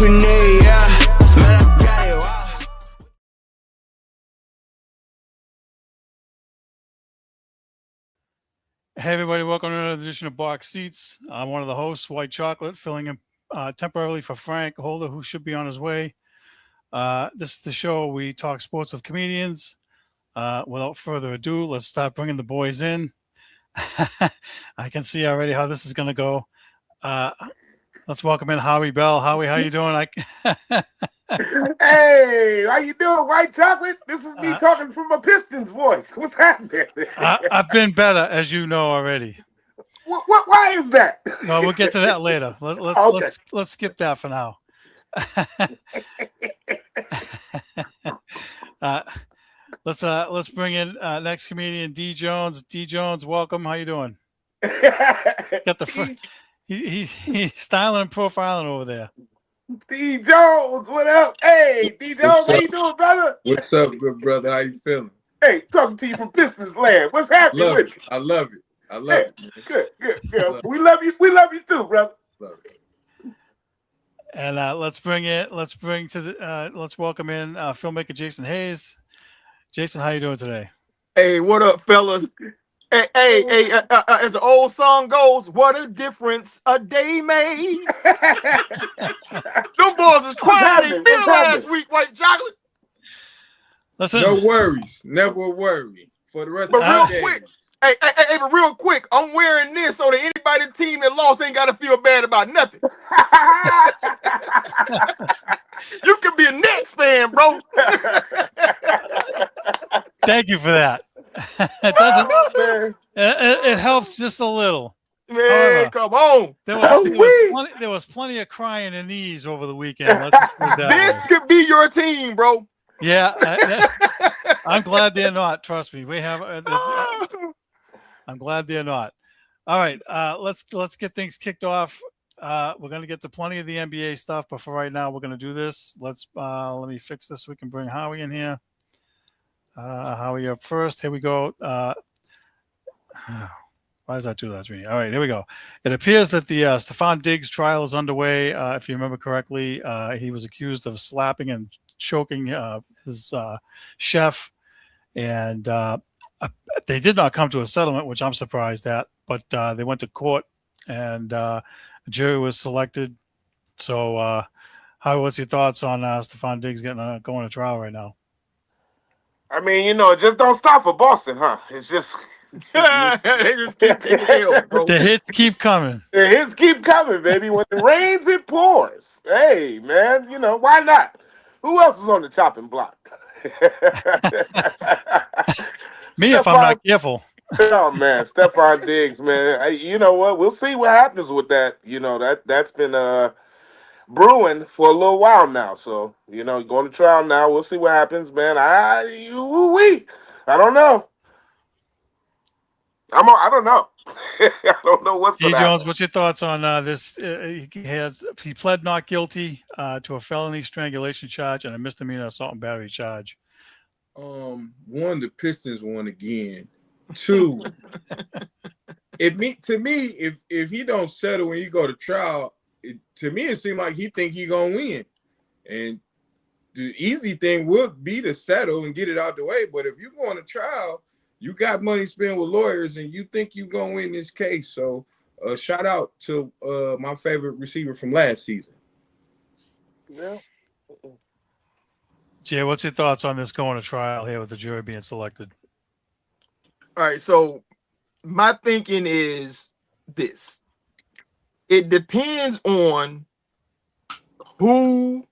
we need, yeah. Man, I got it, wow. Hey everybody, welcome to another edition of Box Seats. I'm one of the hosts, White Chocolate, filling in temporarily for Frank Holder, who should be on his way. This is the show we talk sports with comedians. Without further ado, let's start bringing the boys in. I can see already how this is going to go. Let's welcome in Howie Bell. Howie, how you doing? Hey, how you doing, White Chocolate? This is me talking from a Pistons voice. What's happening? I've been better, as you know already. Why is that? Well, we'll get to that later. Let's skip that for now. Let's bring in next comedian D Jones. D Jones, welcome. How you doing? Got the he's styling and profiling over there. D Jones, what up? Hey, D Jones, how you doing, brother? What's up, good brother? How you feeling? Hey, talking to you from Pistons land. What's happening with you? I love it. I love it. Good. We love you. We love you too, brother. Love it. And let's welcome in filmmaker Jason Hayes. Jason, how you doing today? Hey, what up, fellas? Hey, as the old song goes, what a difference a day made. Them boys is quiet. They feel last week, White Chocolate. Listen, no worries. Never worry. For the rest but of real the day. quick, but real quick, I'm wearing this so that anybody in the team that lost ain't got to feel bad about nothing. You can be a Nets fan, bro. Thank you for that. It doesn't. It helps just a little. Man, however, come on. There was plenty of crying in these over the weekend. Let's just put it that this way. could be your team, bro. Yeah, I'm glad they're not. Trust me, we have. I'm glad they're not. All right, let's get things kicked off. We're going to get to plenty of the NBA stuff, but for right now, we're going to do this. Let me fix this so we can bring Howie in here. Howie up first. Here we go. Why does that do that to me? All right, here we go. It appears that the Stephon Diggs trial is underway. If you remember correctly, he was accused of slapping and choking his chef, and they did not come to a settlement, which I'm surprised at. But they went to court, and a jury was selected. So, Howie, what's your thoughts on Stephon Diggs going to trial right now? I mean, it just don't stop for Boston, huh? It's just they just keep taking L's, bro. The hits keep coming. The hits keep coming, baby. When it rains, it pours. Hey, man, why not? Who else is on the chopping block? Me, if I'm not careful. Oh man, Stephon Diggs, man. You know what? We'll see what happens with that. That's been brewing for a little while now. So, going to trial now. We'll see what happens, man. I don't know. I don't know. I don't know what's going D. to Jones, happen. what's your thoughts on this? He pled not guilty to a felony strangulation charge and a misdemeanor assault and battery charge. One, the Pistons won again. Two, to me, if he don't settle when you go to trial, to me it seems like he think he gonna win, and the easy thing would be to settle and get it out the way. But if you're going to trial, you got money spent with lawyers, and you think you gonna win this case. So, shout out to my favorite receiver from last season. Yeah. Jay, what's your thoughts on this going to trial here with the jury being selected? All right, so my thinking is this. It depends on whose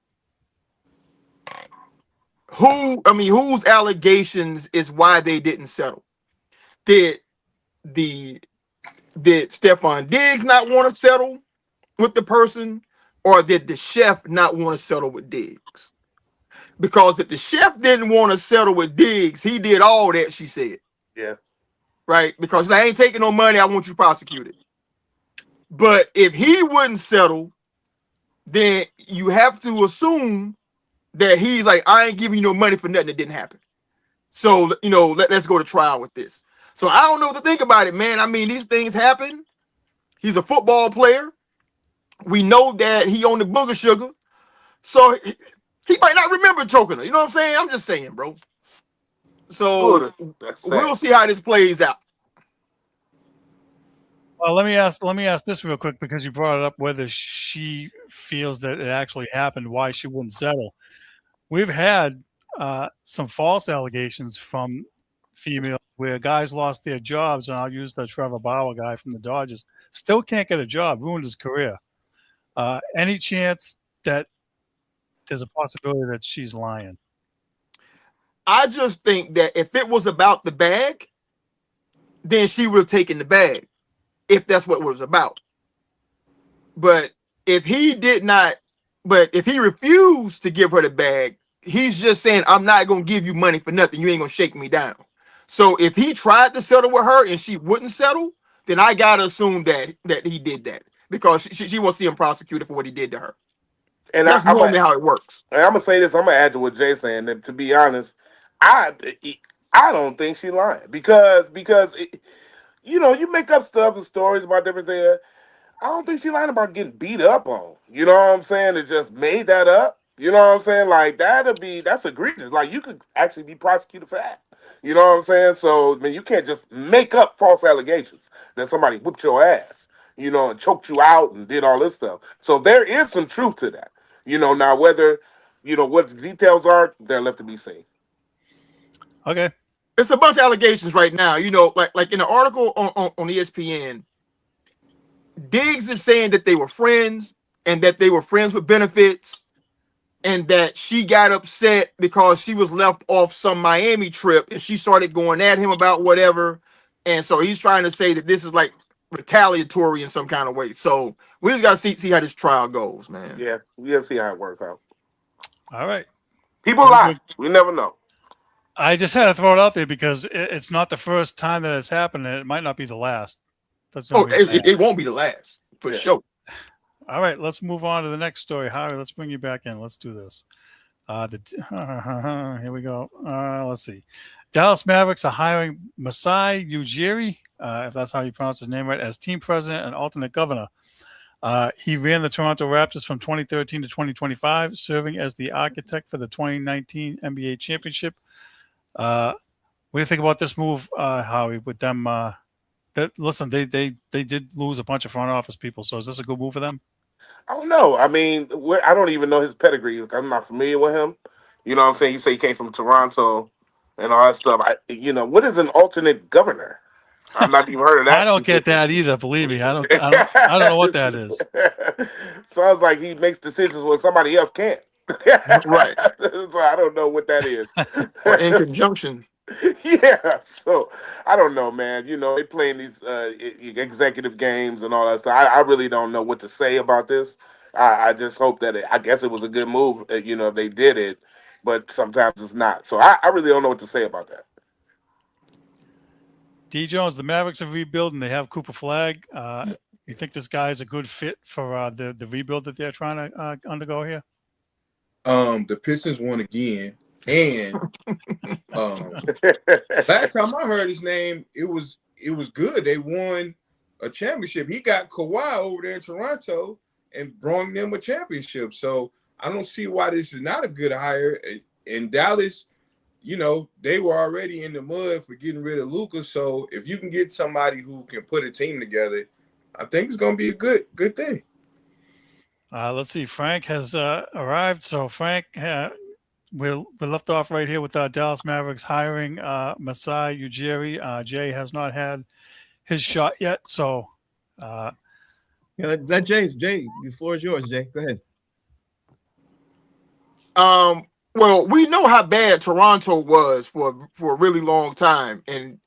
allegations is why they didn't settle. Did Stephon Diggs not want to settle with the person, or did the chef not want to settle with Diggs? Because if the chef didn't want to settle with Diggs, he did all that, she said. Yeah. Right? Because I ain't taking no money, I want you prosecuted. But if he wouldn't settle, then you have to assume that he's like, I ain't giving you no money for nothing that didn't happen. So, let's go to trial with this. So I don't know what to think about it, man. I mean, these things happen. He's a football player. We know that he on the booger sugar. So he might not remember choking her. You know what I'm saying? I'm just saying, bro. So we'll see how this plays out. Well, let me ask this real quick because you brought it up whether she feels that it actually happened, why she wouldn't settle. We've had some false allegations from females where guys lost their jobs, and I'll use the Trevor Bauer guy from the Dodgers. Still can't get a job, ruined his career. Any chance that there's a possibility that she's lying? I just think that if it was about the bag, then she would have taken the bag, if that's what it was about. But if he refused to give her the bag, he's just saying, I'm not going to give you money for nothing. You ain't going to shake me down. So if he tried to settle with her and she wouldn't settle, then I got to assume that he did that because she won't see him prosecuted for what he did to her. And that's normally how it works. And I'm going to say this. I'm going to add to what Jay's saying. That, to be honest, I don't think she's lying because you make up stuff and stories about different things. I don't think she's lying about getting beat up on. You know what I'm saying? It just made that up. You know what I'm saying? Like, that's egregious. Like, you could actually be prosecuted for that. You know what I'm saying? So, I mean, you can't just make up false allegations that somebody whipped your ass, and choked you out and did all this stuff. So there is some truth to that. Now whether, what the details are, they're left to be seen. Okay. It's a bunch of allegations right now. Like in the article on ESPN, Diggs is saying that they were friends and that they were friends with benefits and that she got upset because she was left off some Miami trip and she started going at him about whatever. And so he's trying to say that this is like retaliatory in some kind of way. So we just got to see how this trial goes, man. Yeah, we'll see how it works out. All right. People lie. We never know. I just had to throw it out there because it's not the first time that it's happened, and it might not be the last. It won't be the last, for sure. All right, let's move on to the next story. Howie, let's bring you back in. Let's do this. Here we go. Let's see. Dallas Mavericks are hiring Masai Ujiri, if that's how you pronounce his name right, as team president and alternate governor. He ran the Toronto Raptors from 2013 to 2025, serving as the architect for the 2019 NBA championship. What do you think about this move, Howie, with them? Listen, they did lose a bunch of front office people, so is this a good move for them? I don't know. I mean, I don't even know his pedigree. I'm not familiar with him. You know what I'm saying? You say he came from Toronto and all that stuff. What is an alternate governor? I've not even heard of that. I don't get that either. Believe me, I don't know what that is. Sounds like he makes decisions when somebody else can't. Right. So I don't know what that is. Or in conjunction. Yeah. So I don't know, man. They playing these executive games and all that stuff. I really don't know what to say about this. I just hope that I guess it was a good move. If they did it, but sometimes it's not. So I really don't know what to say about that. D. Jones, the Mavericks have rebuilt and they have Cooper Flag. You think this guy is a good fit for the rebuild that they're trying to undergo here? The Pistons won again, and last time I heard his name, it was good. They won a championship. He got Kawhi over there in Toronto and brought them a championship. So I don't see why this is not a good hire. In Dallas, they were already in the mud for getting rid of Luka. So if you can get somebody who can put a team together, I think it's going to be a good thing. Let's see. Frank has arrived. So Frank, we left off right here with Dallas Mavericks hiring Masai Ujiri. Jay has not had his shot yet. So let Jay, the floor is yours, Jay. Go ahead. Well, we know how bad Toronto was for a really long time, and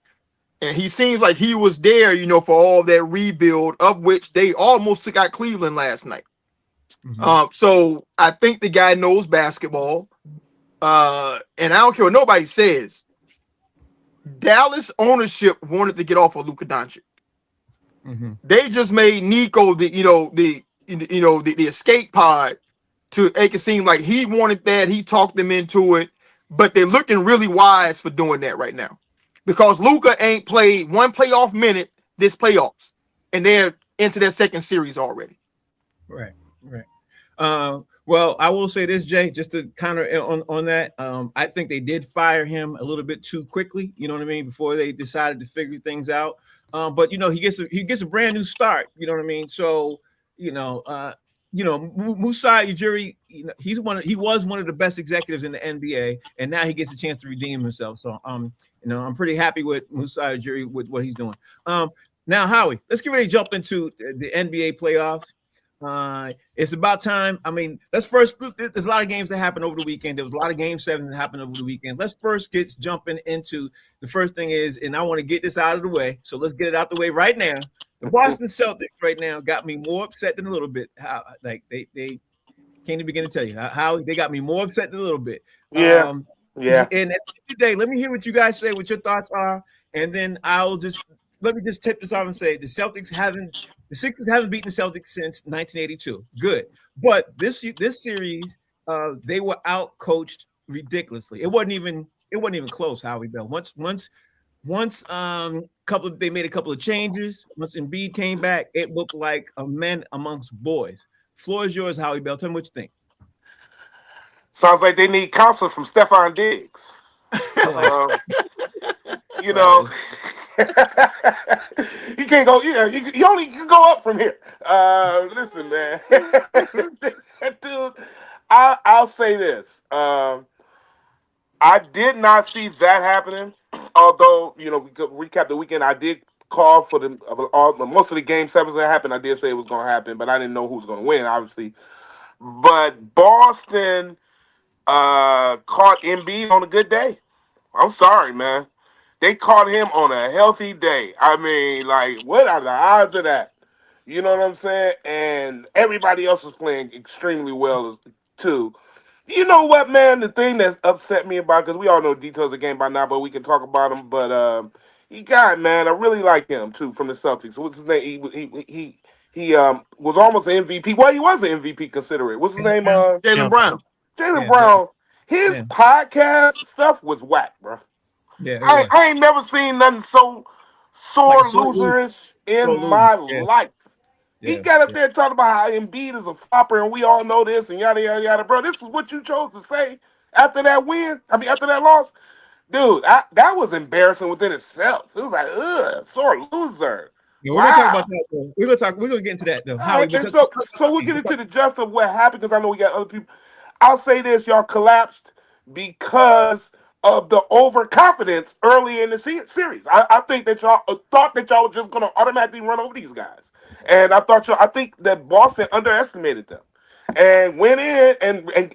he seems like he was there, for all that rebuild, of which they almost took out Cleveland last night. Mm-hmm. So I think the guy knows basketball, and I don't care what nobody says. Dallas ownership wanted to get off of Luka Doncic. Mm-hmm. They just made Nico the escape pod to make it seem like he wanted that. He talked them into it, but they're looking really wise for doing that right now because Luka ain't played one playoff minute this playoffs, and they're into their second series already. Right. Well, I will say this, Jay, just to counter on that. I think they did fire him a little bit too quickly. You know what I mean? Before they decided to figure things out. But he gets a brand new start. You know what I mean? So Musa Ujiri, he was one of the best executives in the NBA, and now he gets a chance to redeem himself. So I'm pretty happy with Musa Ujiri with what he's doing. Now, Howie, let's get ready to jump into the NBA playoffs. It's about time. I mean, there's a lot of games that happened over the weekend. There was a lot of game 7s that happened over the weekend. Let's first get jumping into the first thing is, and I want to get this out of the way. So let's get it out the way right now. The Boston Celtics right now got me more upset than a little bit. How like they can't even begin to tell you how they got me more upset than a little bit. Yeah. And at the end of the day, let me hear what you guys say, what your thoughts are, and then let me just tip this off and say the Sixers haven't beaten the Celtics since 1982. Good, but this series, they were out coached ridiculously. It wasn't even close. Howie Bell. Once they made a couple of changes. Once Embiid came back, it looked like a men amongst boys. Floor is yours, Howie Bell. Tell me what you think. Sounds like they need counsel from Stephon Diggs. You know, you can't go. You only can go up from here. Listen, man, dude. I'll say this. I did not see that happening. Although, we could recap the weekend, I did call for most of the game 7s that happened. I did say it was going to happen, but I didn't know who was going to win, obviously. But Boston caught Embiid on a good day. I'm sorry, man. They caught him on a healthy day. I mean, like, what are the odds of that? You know what I'm saying? And everybody else was playing extremely well, too. You know what, man? The thing that upset me about, because we all know details of the game by now, but we can talk about him. But man, I really like him too from the Celtics. What's his name? He was almost an MVP. Well, he was an MVP considerate. What's his name? Jaylen Brown. Jaylen Brown. His podcast stuff was whack, bro. Yeah, I ain't never seen nothing so sore loserish in my life. He got up there talking about how Embiid is a flopper, and we all know this, and yada, yada, yada. Bro, this is what you chose to say after that after that loss? Dude, that was embarrassing within itself. It was like, sore loser. Yeah, we're gonna talk about that, though. We're gonna get into that, though. So we'll get into the gist of what happened, because I know we got other people. I'll say this, y'all collapsed because of the overconfidence early in the series. I think that y'all thought that y'all were just going to automatically run over these guys. And I think that Boston underestimated them and went in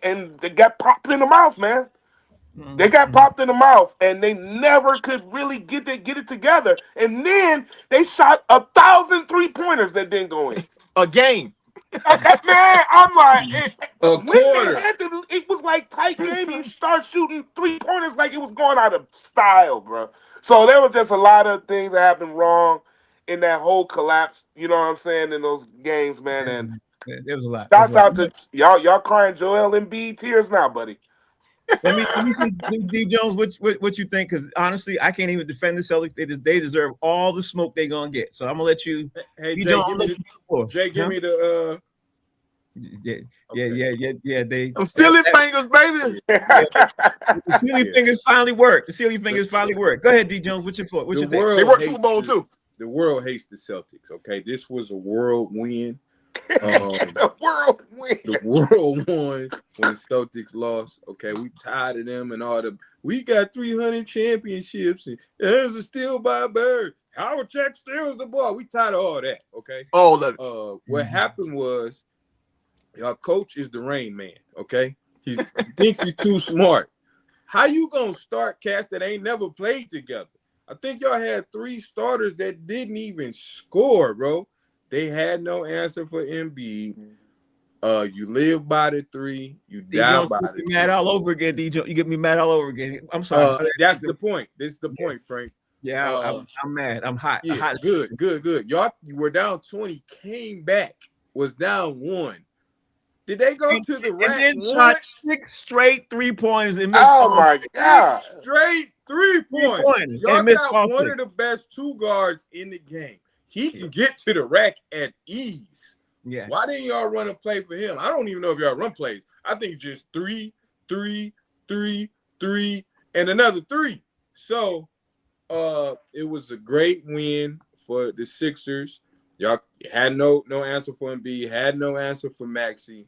and they got popped in the mouth, man. They got popped in the mouth, and they never could really get it together. And then they shot 1,000 3-pointers that didn't go in. A game. Man, I'm like, A quarter. It was like tight game. You start shooting 3-pointers like it was going out of style, bro. So there was just a lot of things that happened wrong in that whole collapse. You know what I'm saying, in those games, man. And there was a lot. Shouts out to y'all crying Joel Embiid tears now, buddy. Let me see, D. Jones, what you think? Because honestly, I can't even defend the Celtics. They deserve all the smoke they're gonna get. So I'm gonna let you. Hey, D. Jay, Jones, give me the. Yeah. They silly fingers, baby. The silly fingers finally worked. Go ahead, D. Jones. What's your thought? What's your thing? They worked Super Bowl too. The world hates the Celtics. Okay, this was a world win. The world win. The world won when the Celtics lost. Okay, we tired of them and all the. We got 300 championships and there's a steal by a bird. Howard Check steals the ball. We tired of all that. Okay, all of it. What happened was, our coach is the Rain Man. Okay, he thinks he's too smart. How you gonna start cats that ain't never played together? I think y'all had 3 starters that didn't even score, bro. They had no answer for Embiid. You live by the 3, you die by the 3. Mad all over again, DJ. You get me mad all over again. I'm sorry. That's the point. This is the point, Frank. Yeah, I'm mad. I'm hot. Yeah, hot. Good. Y'all were down 20, came back, was down 1. Did they go to the rack? And then shot 6 straight 3-pointers and missed. Oh my God! Straight 3-pointers. Y'all got one of the best 2 guards in the game. He can get to the rack at ease. Yeah. Why didn't y'all run a play for him? I don't even know if y'all run plays. I think it's just 3, 3, 3, 3, and another 3. So it was a great win for the Sixers. Y'all had no answer for Embiid, had no answer for Maxey.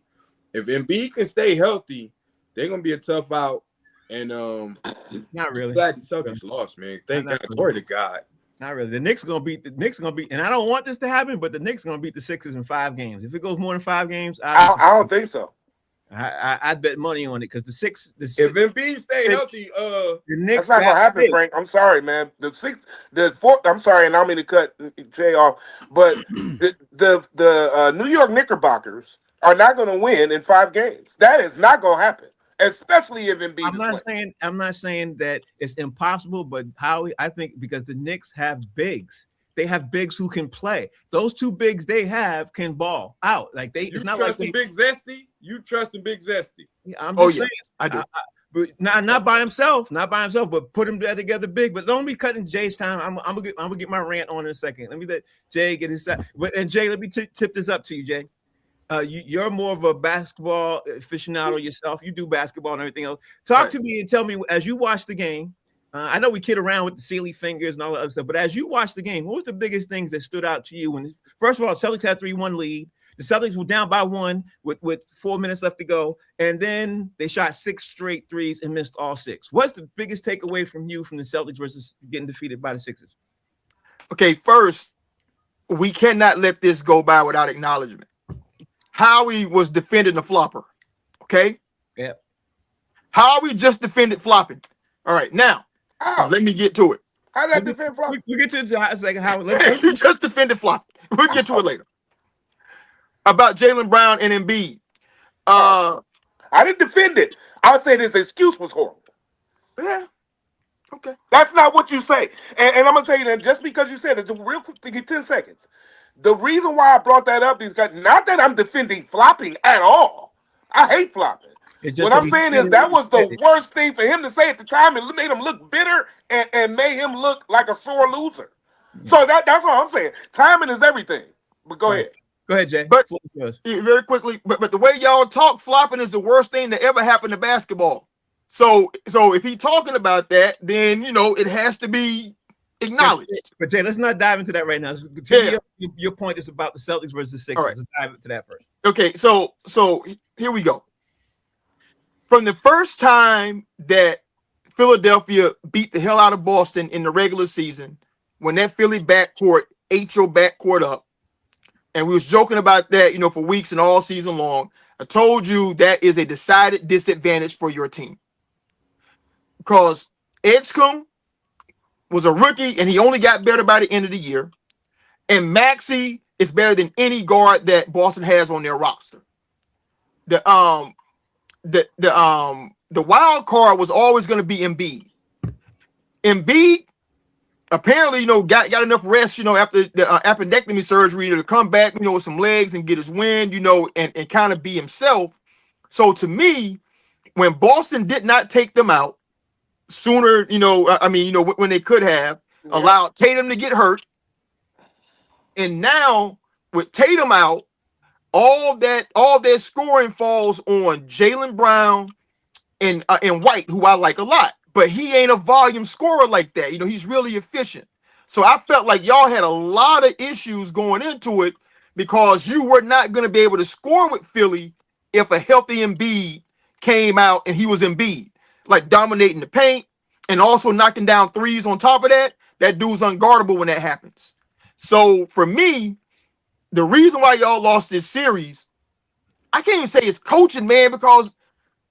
If Embiid can stay healthy, they're gonna be a tough out. And not really. Glad the Celtics lost, man. Thank God. Really. Glory to God. Not really. The Knicks gonna beat and I don't want this to happen, but the Knicks gonna beat the Sixers in 5 games. If it goes more than 5 games, I don't think so. I'd bet money on it because if Embiid stay healthy, the Knicks that's not gonna happen, Frank. I'm sorry, man. The fourth. I'm sorry, and I don't mean to cut Jay off, but the New York Knickerbockers are not going to win in 5 games. That is not going to happen, especially if Embiid. I'm not saying that it's impossible, but Howie, I think because the Knicks have bigs. They have bigs who can play. Those 2 bigs they have can ball out. Like it's not like Big Zesty. You trust in Big Zesty? I'm just saying, yes, I do. But not by himself, but put them together big. But don't be cutting Jay's time. I'm gonna get my rant on in a second. Let me let Jay get his side. And Jay, let me tip this up to you, Jay. You're more of a basketball aficionado yourself. You do basketball and everything else. Talk to me and tell me as you watch the game. I know we kid around with the Sealy fingers and all that other stuff, but as you watch the game, what was the biggest things that stood out to you? When first of all, Celtics had 3-1 lead. The Celtics were down by 1 with 4 minutes left to go, and then they shot 6 straight threes and missed all 6. What's the biggest takeaway from you from the Celtics versus getting defeated by the Sixers? Okay, first, we cannot let this go by without acknowledgement. Howie was defending the flopper. Okay? Yep. Howie just defended flopping. All right, now, let me get to it. How did I defend flopping? We'll get to it in a second, Howie. You just defended flopping. We'll get to it later. About Jaylen Brown and Embiid. I didn't defend it. I would say his excuse was horrible. Yeah. Okay. That's not what you say. And I'm going to tell you that just because you said it, real quick, to get 10 seconds. The reason why I brought that up is not that I'm defending flopping at all. I hate flopping. What I'm saying is that was the worst thing for him to say at the time. It made him look bitter and made him look like a sore loser. So that's all I'm saying. Timing is everything. But go ahead. Go ahead, Jay. But very quickly, but the way y'all talk, flopping is the worst thing that ever happened to basketball. So if he's talking about that, then it has to be acknowledged. But Jay, let's not dive into that right now. Your point is about the Celtics versus the Sixers. Right. Let's dive into that first. Okay, so here we go. From the first time that Philadelphia beat the hell out of Boston in the regular season, when that Philly backcourt ate your backcourt up, and we was joking about that, for weeks and all season long. I told you that is a decided disadvantage for your team. Because Edgecombe was a rookie, and he only got better by the end of the year. And Maxey is better than any guard that Boston has on their roster. The wild card was always going to be Embiid. Embiid apparently, got enough rest, after the appendectomy surgery to come back, with some legs and get his wind, and kind of be himself. So to me, when Boston did not take them out sooner, when they could have allowed Tatum to get hurt, and now with Tatum out, all that scoring falls on Jaylen Brown and White, who I like a lot. But he ain't a volume scorer like that. He's really efficient. So I felt like y'all had a lot of issues going into it because you were not going to be able to score with Philly if a healthy Embiid came out and he was Embiid, like dominating the paint and also knocking down threes on top of that. That dude's unguardable when that happens. So for me, the reason why y'all lost this series, I can't even say it's coaching, man, because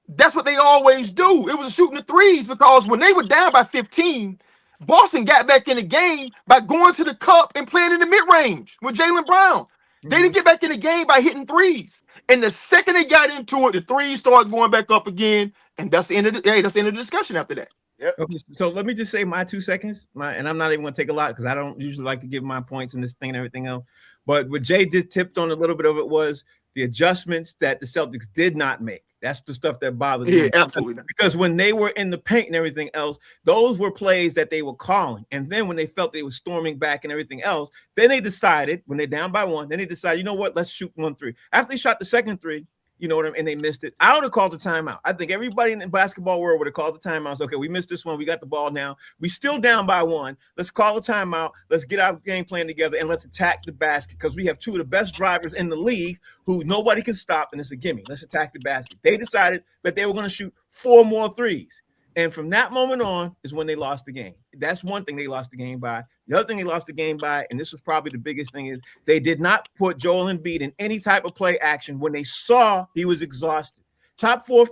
that's what they always do. It was shooting the threes because when they were down by 15, Boston got back in the game by going to the cup and playing in the mid-range with Jaylen Brown. They didn't get back in the game by hitting threes. And the second they got into it, the threes started going back up again. And that's the end of the discussion after that. Yep. Okay, so let me just say my 2 seconds. And I'm not even going to take a lot because I don't usually like to give my points in this thing and everything else. But what Jay just tipped on a little bit of it was the adjustments that the Celtics did not make. That's the stuff that bothered Yeah, me. absolutely. Because when they were in the paint and everything else, those were plays that they were calling. And then when they felt they were storming back and everything else, then they decided, when they're down by 1, then they decided, you know what, let's shoot 1-3. After they shot the second 3, you know what I mean, and they missed it, I would have called the timeout. I think everybody in the basketball world would have called the timeout. Okay, we missed this one. We got the ball now. We still down by 1. Let's call a timeout. Let's get our game plan together and let's attack the basket because we have 2 of the best drivers in the league who nobody can stop, and it's a gimme. Let's attack the basket. They decided that they were going to shoot 4 more threes. And from that moment on is when they lost the game. That's one thing they lost the game by. The other thing they lost the game by, and this was probably the biggest thing, is they did not put Joel Embiid in any type of play action when they saw he was exhausted. Top of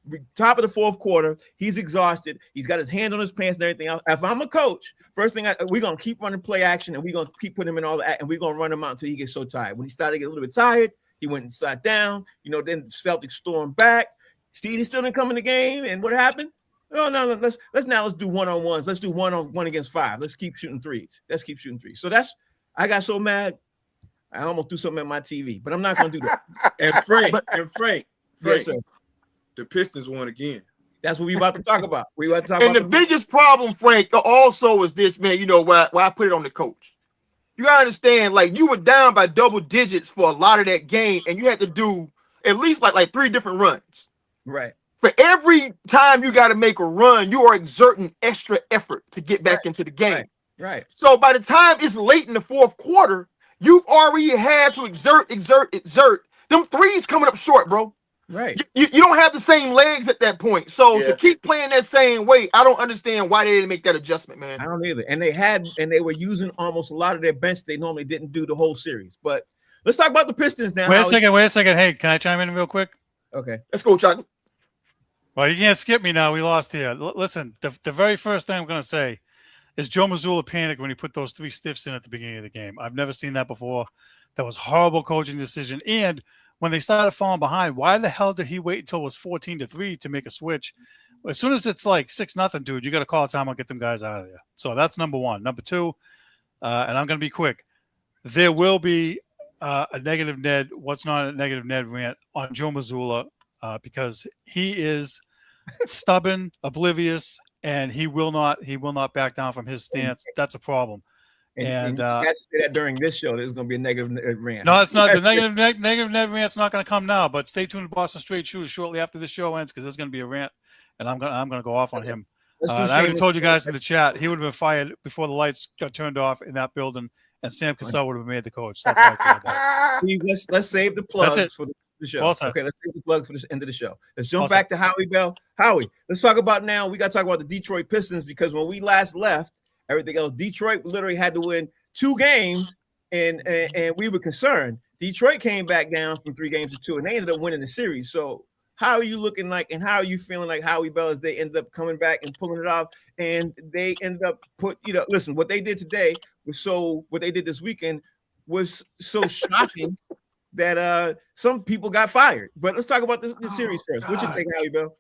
the fourth quarter, he's exhausted. He's got his hand on his pants and everything else. If I'm a coach, first thing we're going to keep running play action, and we're going to keep putting him in all that, and we're going to run him out until he gets so tired. When he started to get a little bit tired, he went and sat down. You know, then Celtics stormed back. Stevie still didn't come in the game, and what happened? No. Let's do one-on-ones. Let's do 1-on-1 against 5. Let's keep shooting threes. So I got so mad, I almost threw something at my TV, but I'm not going to do that. And Frank, Yes, sir. the Pistons won again. That's what we about to talk about. And the biggest problem, Frank, also is this, man. You know why I put it on the coach. You gotta understand, like you were down by double digits for a lot of that game, and you had to do at least like 3 different runs. Right. For every time you got to make a run, you are exerting extra effort to get back into the game. Right. So by the time it's late in the fourth quarter, you've already had to exert. Them threes coming up short, bro. Right. You don't have the same legs at that point. So to keep playing that same way, I don't understand why they didn't make that adjustment, man. I don't either. And they were using almost a lot of their bench they normally didn't do the whole series. But let's talk about the Pistons now. Wait a second. Hey, can I chime in real quick? Okay. Let's go, Chuck. Well, you can't skip me now. We lost here. Listen, the very first thing I'm going to say is Joe Mazzulla panicked when he put those 3 stiffs in at the beginning of the game. I've never seen that before. That was horrible coaching decision. And when they started falling behind, why the hell did he wait until it was 14-3 to make a switch? As soon as it's like 6-0, dude, you got to call a time and get them guys out of there. So that's number 1. Number 2, and I'm going to be quick. There will be a negative Ned. What's not a negative Ned rant on Joe Mazzulla because he is stubborn, oblivious, and he will not back down from his stance. That's a problem. And you had to say that during this show. There's going to be a negative rant. No, it's not. The negative Ned rant's not going to come now. But stay tuned to Boston Straight Shooters shortly after this show ends because there's going to be a rant, and I'm going to go off on him. And I already told you guys in the chat he would have been fired before the lights got turned off in that building, and Sam Cassell would have been made the coach. That's how I feel about it. Let's save the plugs for the show. Well, okay, let's save the plugs for the end of the show. Let's jump back to Howie Bell. Howie, let's talk about now. We got to talk about the Detroit Pistons because when we last left, everything else, Detroit literally had to win 2 games, and we were concerned. Detroit came back down from 3 games to 2, and they ended up winning the series. So how are you looking like, and how are you feeling like Howie Bell as they ended up coming back and pulling it off, and they ended up listen, what they did today what they did this weekend was so shocking that some people got fired. But let's talk about this series first. What you think, Howie Bell?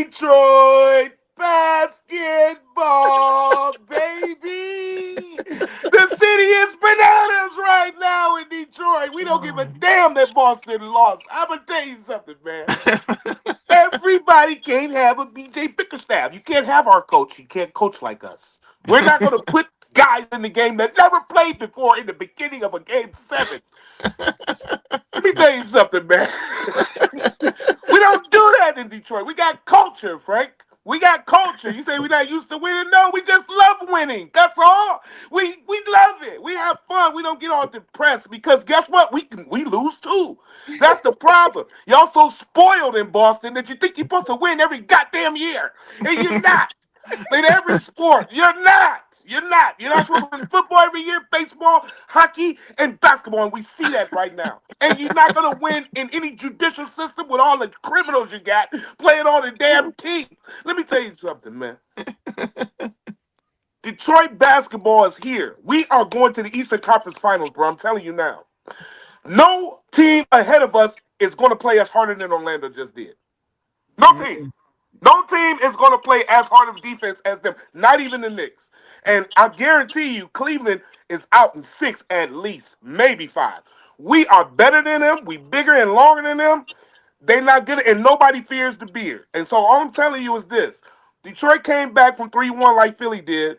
Detroit basketball, baby. The city is bananas right now in Detroit. We don't give a damn that Boston lost. I'm going to tell you something, man. Everybody can't have a BJ Bickerstaff. You can't have our coach. You can't coach like us. We're not going to put guys in the game that never played before in the beginning of a game 7. Let me tell you something, man. We don't do that in Detroit. We got culture, Frank. We got culture. You say we're not used to winning? No, we just love winning. That's all. We love it. We have fun. We don't get all depressed because guess what? We lose too. That's the problem. Y'all so spoiled in Boston that you think you're supposed to win every goddamn year. And you're not. In every sport, you're not. You're not supposed to win football every year, baseball, hockey, and basketball, and we see that right now. And you're not going to win in any judicial system with all the criminals you got playing on the damn team. Let me tell you something, man. Detroit basketball is here. We are going to the Eastern Conference Finals, bro. I'm telling you now. No team ahead of us is going to play as harder than Orlando just did. No team. No team is going to play as hard of defense as them, not even the Knicks. And I guarantee you, Cleveland is out in 6 at least, maybe 5. We are better than them. We bigger and longer than them. They not good, and nobody fears the beard. And so all I'm telling you is this. Detroit came back from 3-1 like Philly did.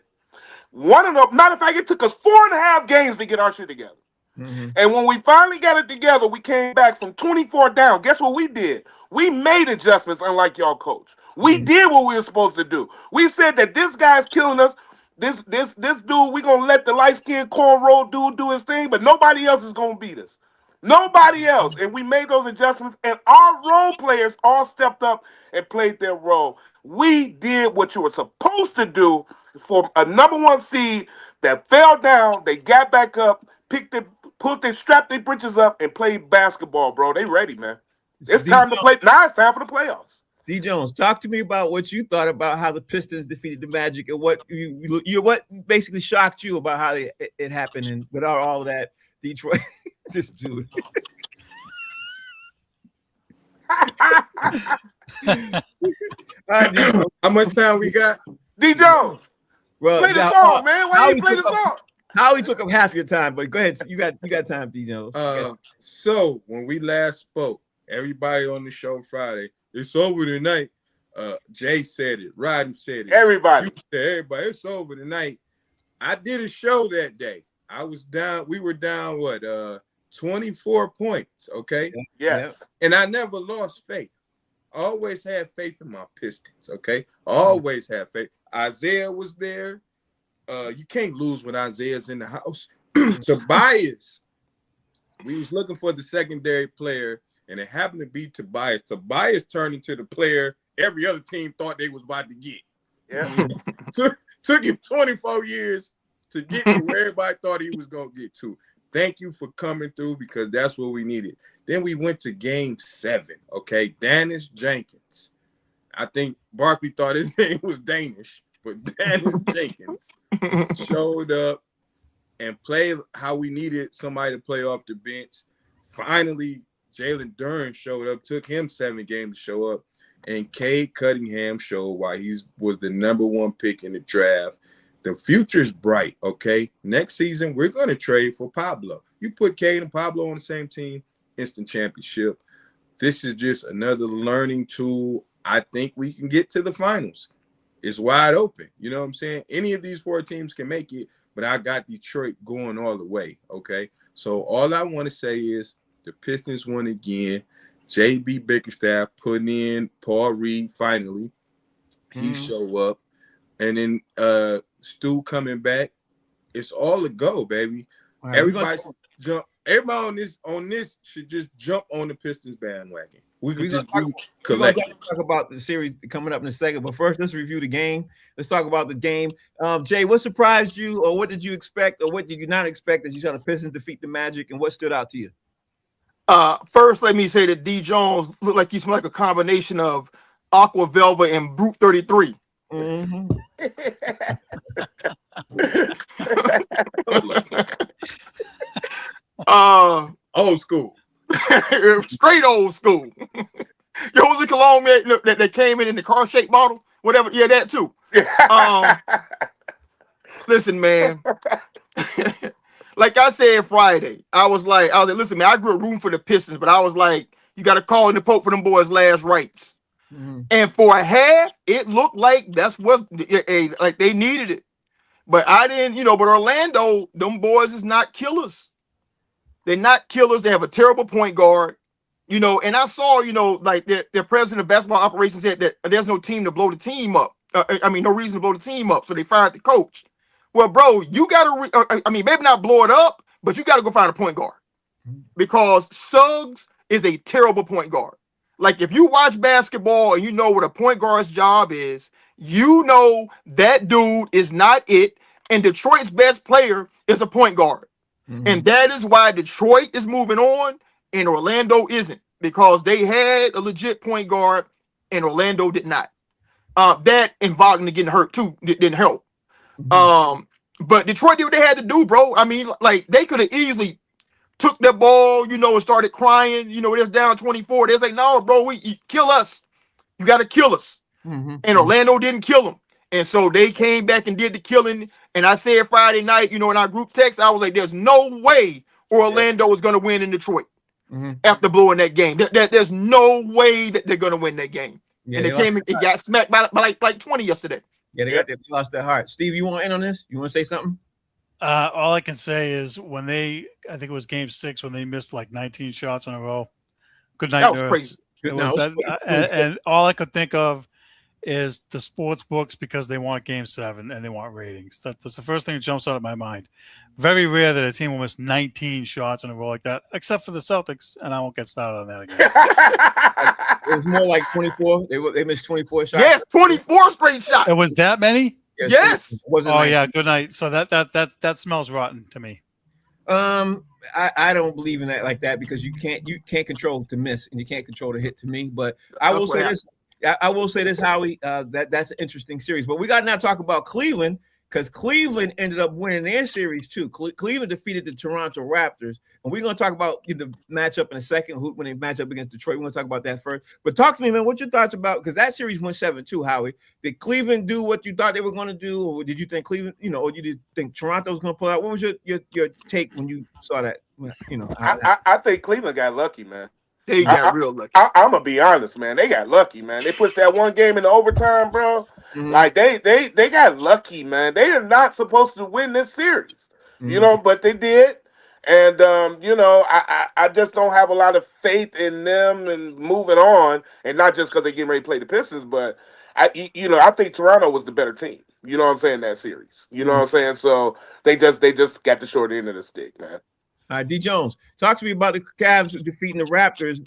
One of them, matter of fact, it took us 4.5 games to get our shit together. Mm-hmm. And when we finally got it together, we came back from 24 down. Guess what we did? We made adjustments, unlike y'all coach. We did what we were supposed to do. We said that this guy's killing us. This dude, we gonna let the light-skinned cornrow dude do his thing, but nobody else is gonna beat us. Nobody else. And we made those adjustments, and our role players all stepped up and played their role. We did what you were supposed to do for a number one seed that fell down. They got back up, strapped their britches up, and played basketball, bro. They ready, man. It's time to play. Now it's time for the playoffs. D. Jones, talk to me about what you thought about how the Pistons defeated the Magic, and what what basically shocked you about how it happened, and without all of that, Detroit. This dude. How much time we got? D. Jones, well, play the song, man. Why you play the song? How he took up half your time, but go ahead. You got time, D. Jones. So when we last spoke, everybody on the show Friday, it's over tonight. Jay said it. Rodney said it. Everybody. You said everybody. It's over tonight. I did a show that day. I was down. We were down 24 points. Okay. Yes. And I never lost faith. Always had faith in my Pistons. Okay. Always had faith. Isaiah was there. You can't lose when Isaiah's in the house. Tobias. We was looking for the secondary player, and it happened to be Tobias. Tobias turned into the player every other team thought they was about to get. Yeah. Took him 24 years to get to where everybody thought he was going to get to. Thank you for coming through, because that's what we needed. Then we went to game 7, okay? Danish Jenkins. I think Barkley thought his name was Danish, but Danish Jenkins showed up and played how we needed somebody to play off the bench. Finally, Jalen Duren showed up. Took him 7 games to show up. And Cade Cunningham showed why he was the number 1 pick in the draft. The future's bright, okay? Next season, we're going to trade for Pablo. You put Cade and Pablo on the same team, instant championship. This is just another learning tool. I think we can get to the finals. It's wide open. You know what I'm saying? Any of these 4 teams can make it, but I got Detroit going all the way, okay? So all I want to say is the Pistons won again. J.B. Bickerstaff putting in Paul Reed finally. He show up. And then Stu coming back. It's all a go, baby. Right, everybody should jump. Everybody on this should just jump on the Pistons bandwagon. We could just do collective. Talk about the series coming up in a second, but first let's review the game. Let's talk about the game. Jay, what surprised you, or what did you expect, or what did you not expect as you saw the Pistons defeat the Magic, and what stood out to you? First, let me say that D. Jones looked like he's like a combination of Aqua Velva and Brute 33. Mm-hmm. Old school. Straight old school. Jose Cologne that came in the car-shaped bottle, whatever. Yeah, that too. Listen, man. Like I said Friday, I was like, listen, man, I grew up rooting for the Pistons, but I was like, you got to call in the Pope for them boys' last rites. Mm-hmm. And for a half, it looked like that's what like they needed it. But I didn't, but Orlando, them boys is not killers. They're not killers. They have a terrible point guard, and I saw, like their president of basketball operations said that there's no team to blow the team up. No reason to blow the team up. So they fired the coach. Well, bro, you got to, maybe not blow it up, but you got to go find a point guard, because Suggs is a terrible point guard. Like, if you watch basketball and you know what a point guard's job is, that dude is not it. And Detroit's best player is a point guard. Mm-hmm. And that is why Detroit is moving on and Orlando isn't, because they had a legit point guard and Orlando did not. That and Wagner getting hurt too didn't help. Mm-hmm. But Detroit did what they had to do, bro. I mean, like, they could have easily took that ball, and started crying. It was down 24. They're like, no, bro, you kill us. You got to kill us. Mm-hmm. And Orlando didn't kill them. And so they came back and did the killing. And I said Friday night, in our group text, I was like, there's no way Orlando is going to win in Detroit Mm-hmm. after blowing that game. There's no way that they're going to win that game. Yeah, And it got smacked by like 20 yesterday. Yeah, they lost their heart. Steve, you want in on this? You want to say something? All I can say is I think it was game 6 when they missed like 19 shots in a row. Good night, That was nerds. crazy. It was and all I could think of is the sports books because they want game 7 and they want ratings. That's the first thing that jumps out of my mind. Very rare that a team will miss 19 shots in a row like that, except for the Celtics, and I won't get started on that again. It was more like 24. They missed 24 shots. Yes, 24 straight shots. It was that many? Yes. Oh yeah, good night. So that smells rotten to me. I don't believe in that like that because you can't control to miss and you can't control to hit to me. But I will say this, Howie. That's an interesting series. But we got to now talk about Cleveland because Cleveland ended up winning their series too. Cleveland defeated the Toronto Raptors, and we're going to talk about the matchup in a second. When they match up against Detroit, we're going to talk about that first. But talk to me, man. What's your thoughts about because that series went 7-2, Howie? Did Cleveland do what you thought they were going to do, or did you think Cleveland, or you did think Toronto was going to pull out? What was your take when you saw that? I think Cleveland got lucky, man. They got real lucky. I'm gonna be honest, man. They got lucky, man. They pushed that one game into overtime, bro. Mm-hmm. Like they got lucky, man. They are not supposed to win this series, but they did. And I just don't have a lot of faith in them and moving on, and not just because they're getting ready to play the Pistons, but I think Toronto was the better team. You know what I'm saying? That series. You know what I'm saying? So they just got the short end of the stick, man. All right, D. Jones, talk to me about the Cavs defeating the Raptors.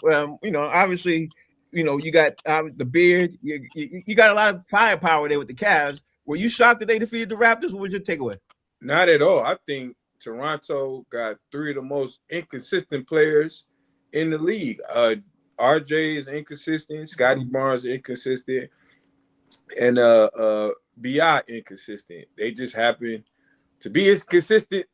Obviously, you got the beard. You got a lot of firepower there with the Cavs. Were you shocked that they defeated the Raptors? What was your takeaway? Not at all. I think Toronto got 3 of the most inconsistent players in the league. RJ is inconsistent. Scotty Barnes is inconsistent. And BI inconsistent. They just happen to be as consistent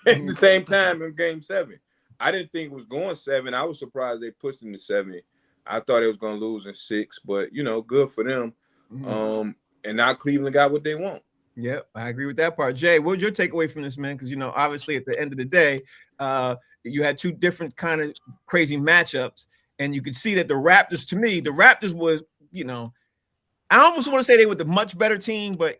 at the same time in game 7. I didn't think it was going 7. I was surprised they pushed them to 7. I thought it was going to lose in 6, but good for them. Mm-hmm. And now Cleveland got what they want. Yep, I agree with that part. Jay, what was your takeaway from this, man? Because obviously at the end of the day, you had 2 different kind of crazy matchups, and you could see that the Raptors, to me, the Raptors was, I almost want to say they were the much better team, but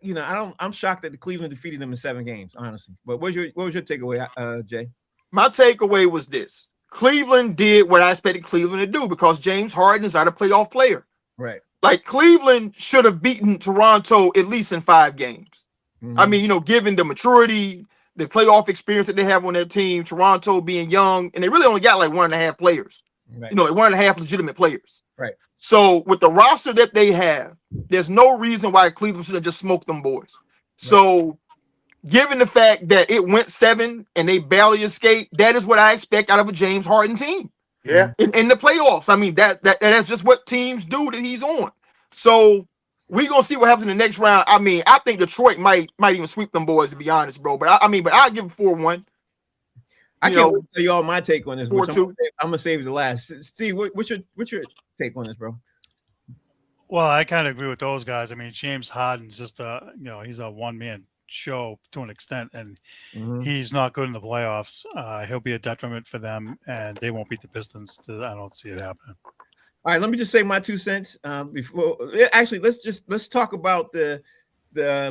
I'm shocked that the Cleveland defeated them in 7 games, honestly. But what was your takeaway, Jay? My takeaway was this: Cleveland did what I expected Cleveland to do because James Harden is not a playoff player. Right. Like Cleveland should have beaten Toronto at least in 5 games. Mm-hmm. I mean, given the maturity, the playoff experience that they have on their team, Toronto being young, and they really only got like 1.5 players. Right. Like 1.5 legitimate players. Right. So with the roster that they have, there's no reason why Cleveland should have just smoked them boys. Right. So given the fact that it went 7 and they barely escaped, that is what I expect out of a James Harden team. Yeah. In the playoffs. I mean, that's just what teams do that he's on. So we're gonna see what happens in the next round. I mean, I think Detroit might even sweep them boys, to be honest, bro. But I'll give it 4-1. I can't wait to tell you all my take on this. 4-2. I'm gonna save it the last. Steve, what's your take on this, bro? Well, I kind of agree with those guys. I mean, James Harden's just he's a one-man show to an extent, and he's not good in the playoffs. He'll be a detriment for them, and they won't beat the Pistons. I don't see it happening. All right, let me just say my 2 cents. Before actually, let's talk about the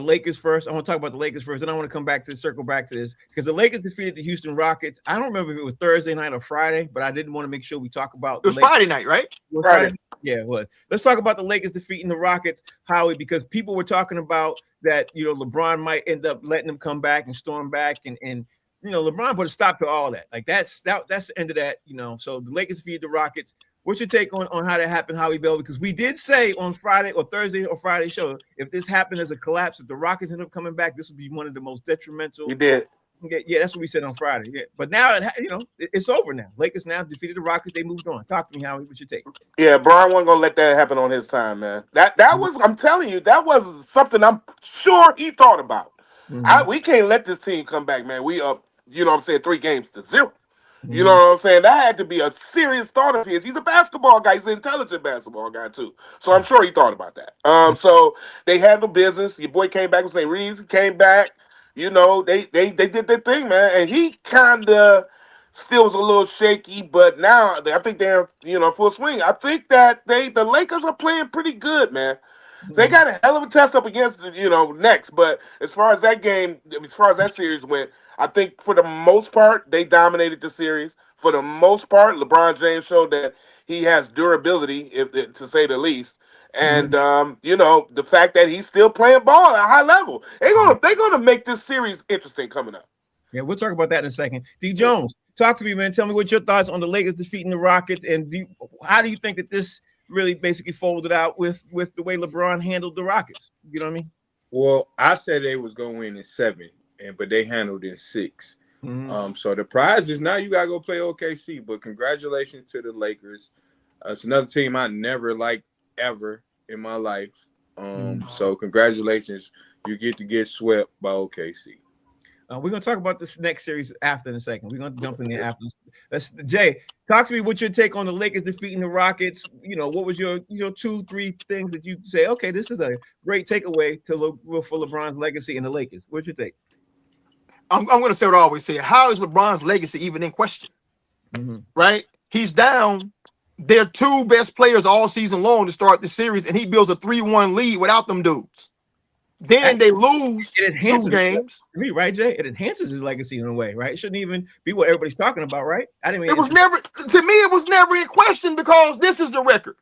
Lakers first. I want to talk about the Lakers first, and I want to circle back to this because the Lakers defeated the Houston Rockets. I don't remember if it was Thursday night or Friday, but I didn't want to make sure we talk about. It was Friday night, right? Friday. Yeah, it was. Let's talk about the Lakers defeating the Rockets, Howie, because people were talking about that. LeBron might end up letting them come back and storm back, and LeBron put a stop to all that. Like that's the end of that. So the Lakers defeated the Rockets. What's your take on how that happened, Howie Bell? Because we did say on Friday or Thursday or Friday show, if this happened as a collapse, if the Rockets end up coming back, this would be one of the most detrimental. We did. Yeah, that's what we said on Friday. Yeah, but now it's over now. Lakers now defeated the Rockets. They moved on. Talk to me, Howie. What's your take? Yeah, Brian wasn't gonna let that happen on his time, man. That was, I'm telling you, that was something I'm sure he thought about. We can't let this team come back, man. We up, 3 games to 0. You know what I'm saying? That had to be a serious thought of his. He's a basketball guy. He's an intelligent basketball guy, too. So I'm sure he thought about that. So they handled business. Your boy came back with St. Reeves. He came back. They did their thing, man. And he kind of still was a little shaky, but now I think they're full swing. I think that the Lakers are playing pretty good, man. They got a hell of a test up against next, but as far as that game, as far as that series went, I think for the most part they dominated the series. For the most part, LeBron James showed that he has durability, to say the least. And the fact that he's still playing ball at a high level, they're gonna make this series interesting coming up. Yeah, we'll talk about that in a second. D. Jones, talk to me, man. Tell me what your thoughts on the Lakers defeating the Rockets, and how do you think that this really basically folded out with the way LeBron handled the Rockets? You know what I mean? Well, I said they was going to win in 7, but they handled in 6. So the prize is now you got to go play OKC. But congratulations to the Lakers. It's another team I never liked ever in my life. So congratulations. You get swept by OKC. We're going to talk about this next series after in a second. We're going to jump in there after. Jay, talk to me what's your take on the Lakers defeating the Rockets. What was your 2-3 things that you say, okay, this is a great takeaway for LeBron's legacy in the Lakers. What's your take? I'm going to say what I always say. How is LeBron's legacy even in question? Right? He's down their 2 best players all season long to start the series, and he builds a 3-1 lead without them dudes. Then they lose 2 games. To me, right, Jay? It enhances his legacy in a way, right? It shouldn't even be what everybody's talking about, right? It was never in question because this is the record.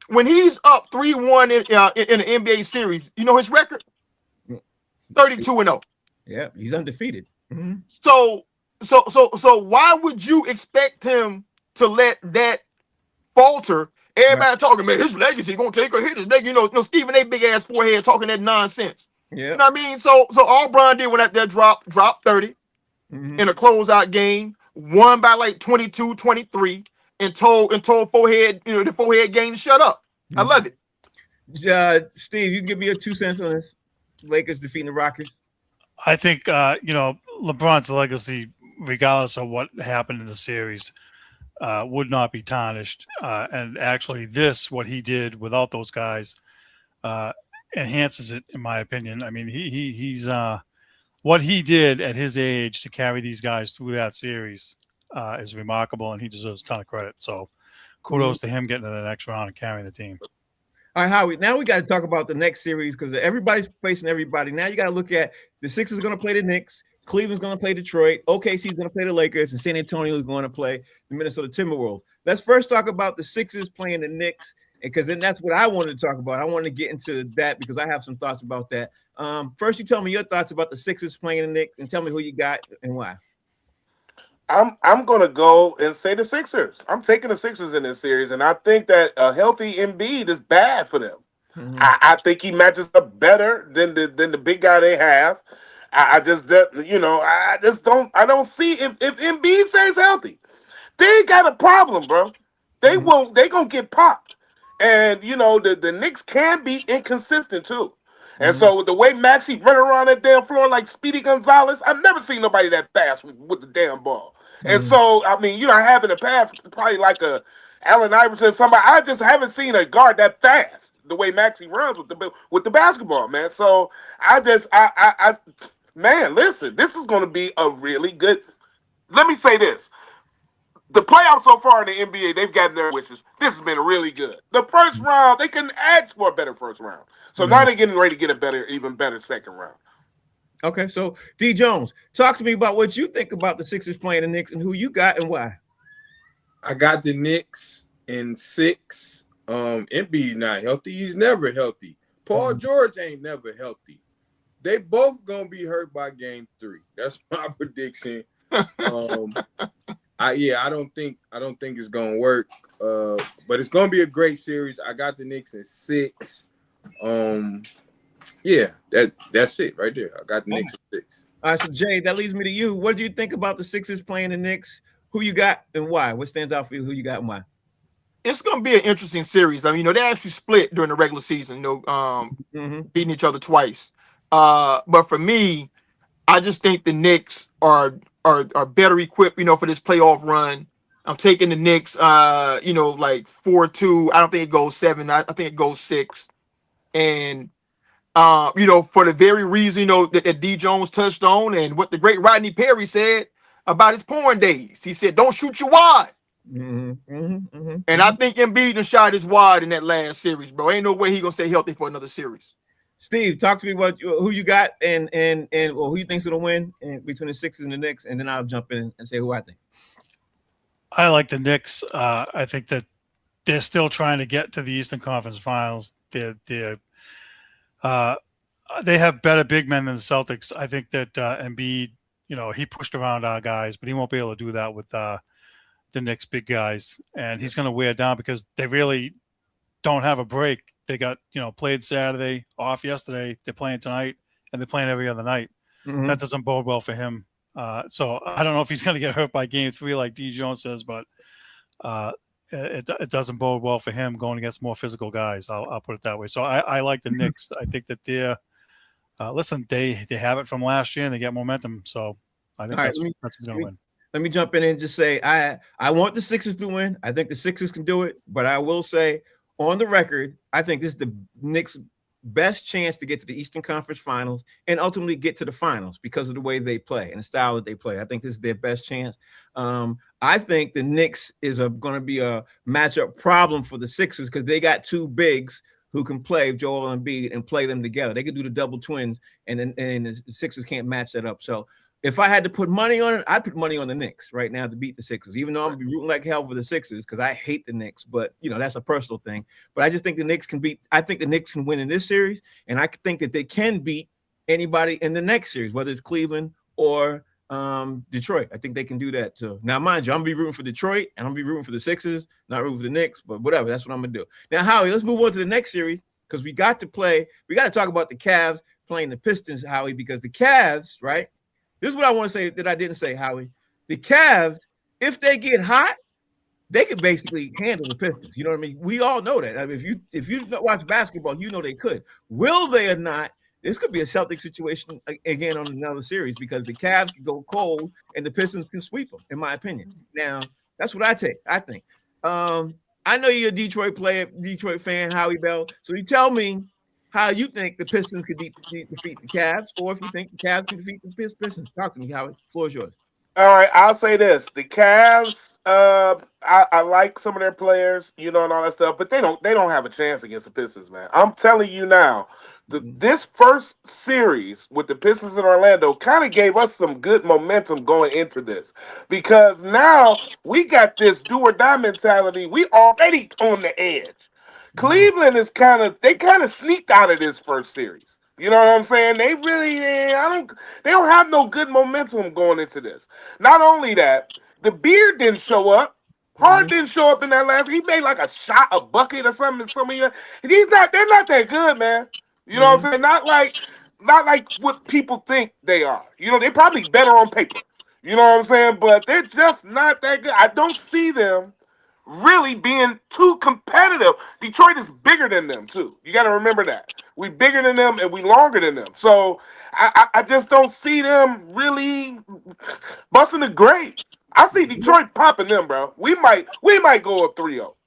When he's up 3-1 in an NBA series, you know his record? 32-0. Yeah, he's undefeated. So why would you expect him to let that falter? Everybody talking, man, his legacy gonna take a hit. His legacy, Stephen A. big ass forehead talking that nonsense. Yeah, you know what I mean. So all Bron did when that there dropped 30 in a closeout game, won by like 22-23, and told forehead, the forehead gang to shut up. I love it. Steve, you can give me your 2 cents on this Lakers defeating the Rockets. I think LeBron's legacy, regardless of what happened in the series, would not be tarnished. And actually what he did without those guys enhances it, in my opinion. I mean, he's what he did at his age to carry these guys through that series is remarkable, and he deserves a ton of credit. So kudos to him getting to the next round and carrying the team. All right, Howie, now we got to talk about the next series because everybody's facing everybody. Now you got to look at the Sixers going to play the Knicks. Cleveland's going to play Detroit. OKC's going to play the Lakers, and San Antonio is going to play the Minnesota Timberwolves. Let's first talk about the Sixers playing the Knicks, because then that's what I wanted to talk about. I wanted to get into that because I have some thoughts about that. First, you tell me your thoughts about the Sixers playing the Knicks, and tell me who you got and why. I'm going to go and say the Sixers. I'm taking the Sixers in this series, and I think that a healthy Embiid is bad for them. I think he matches up better than the big guy they have. I don't see if Embiid stays healthy, they got a problem, bro. They gonna get popped, and the Knicks can be inconsistent too. And so the way Maxey run around that damn floor like Speedy Gonzalez, I've never seen nobody that fast with the damn ball. And so I mean, I have in the past probably like a Allen Iverson, somebody. I just haven't seen a guard that fast the way Maxey runs with the basketball, man. So man, listen, this is going to be a really good. Let me say this. The playoffs so far in the NBA, they've gotten their wishes. This has been really good. The first round, they couldn't ask for a better first round. So now they're getting ready to get even better second round. Okay, so D. Jones, talk to me about what you think about the Sixers playing the Knicks and who you got and why. I got the Knicks in 6. Embiid's not healthy. He's never healthy. Paul George ain't never healthy. They both gonna be hurt by game 3. That's my prediction. I don't think it's gonna work. But it's gonna be a great series. I got the Knicks in 6. That's it right there. I got the Knicks in 6. All right, so Jay, that leads me to you. What do you think about the Sixers playing the Knicks? Who you got and why? What stands out for you? Who you got and why? It's going to be an interesting series. I mean, they actually split during the regular season, beating each other twice. But for me, I just think the Knicks are better equipped, for this playoff run. I'm taking the Knicks, like 4-2. I don't think it goes 7. I think it goes 6. And, for the very reason, that D. Jones touched on and what the great Rodney Perry said, about his porn days. He said, "Don't shoot your wide." And I think Embiid done shot his wide in that last series, bro. Ain't no way he gonna stay healthy for another series. Steve, talk to me about who you got and who you think's gonna win between the Sixers and the Knicks, and then I'll jump in and say who I think. I like the Knicks. I think that they're still trying to get to the Eastern Conference Finals. They have better big men than the Celtics. I think that Embiid, he pushed around our guys, but he won't be able to do that with the Knicks big guys, and he's going to wear down because they really don't have a break. They got played Saturday, off yesterday. They're playing tonight, and they're playing every other night. That doesn't bode well for him. So I don't know if he's going to get hurt by game 3 like D. Jones says, but it doesn't bode well for him going against more physical guys. I'll put it that way. So I like the Knicks. I think that they're listen, they have it from last year and they get momentum. So I think that's going to win. Let me jump in and just say I want the Sixers to win. I think the Sixers can do it, but I will say on the record, I think this is the Knicks' best chance to get to the Eastern Conference Finals and ultimately get to the finals because of the way they play and the style that they play. I think this is their best chance. I think the Knicks is going to be a matchup problem for the Sixers because they got two bigs who can play Joel Embiid and play them together. They could do the double twins, and the Sixers can't match that up. So if I had to put money on it, I'd put money on the Knicks right now to beat the Sixers, even though I'm going to be rooting like hell for the Sixers because I hate the Knicks. But, that's a personal thing. But I just think the Knicks can beat – I think the Knicks can win in this series, and I think that they can beat anybody in the next series, whether it's Cleveland or Detroit. I think they can do that too. Now, mind you, I'm going to be rooting for Detroit, and I'm going to be rooting for the Sixers, not rooting for the Knicks, but whatever. That's what I'm going to do. Now, Howie, let's move on to the next series because we got to talk about the Cavs playing the Pistons, Howie, because the Cavs, right? This is what I want to say that I didn't say, Howie. The Cavs, if they get hot, they can basically handle the Pistons. You know what I mean? We all know that. I mean, if you watch basketball, they could. Will they or not? This could be a Celtic situation again on another series because the Cavs can go cold and the Pistons can sweep them, in my opinion. Now, that's what I think. I know you're a Detroit fan, Howie Bell. So you tell me how you think the Pistons could defeat the Cavs, or if you think the Cavs can defeat the Pistons. Talk to me, Howie. The floor is yours. All right, I'll say this: the Cavs. I like some of their players, and all that stuff, but they don't have a chance against the Pistons, man. I'm telling you now, this first series with the Pistons in Orlando kind of gave us some good momentum going into this because now we got this do or die mentality. We already on the edge. Cleveland is kind of sneaked out of this first series. You know what I'm saying? They really, they don't have no good momentum going into this. Not only that, the Beard didn't show up. Hart didn't show up in that last. He made like a shot, a bucket or something. They're not that good, man. You know what I'm saying? Not like what people think they are. They're probably better on paper. You know what I'm saying? But they're just not that good. I don't see them really being too competitive. Detroit is bigger than them too. You got to remember that. We bigger than them and we longer than them. So I just don't see them really busting the grade. I see Detroit popping them, bro. We might go up 3-0. All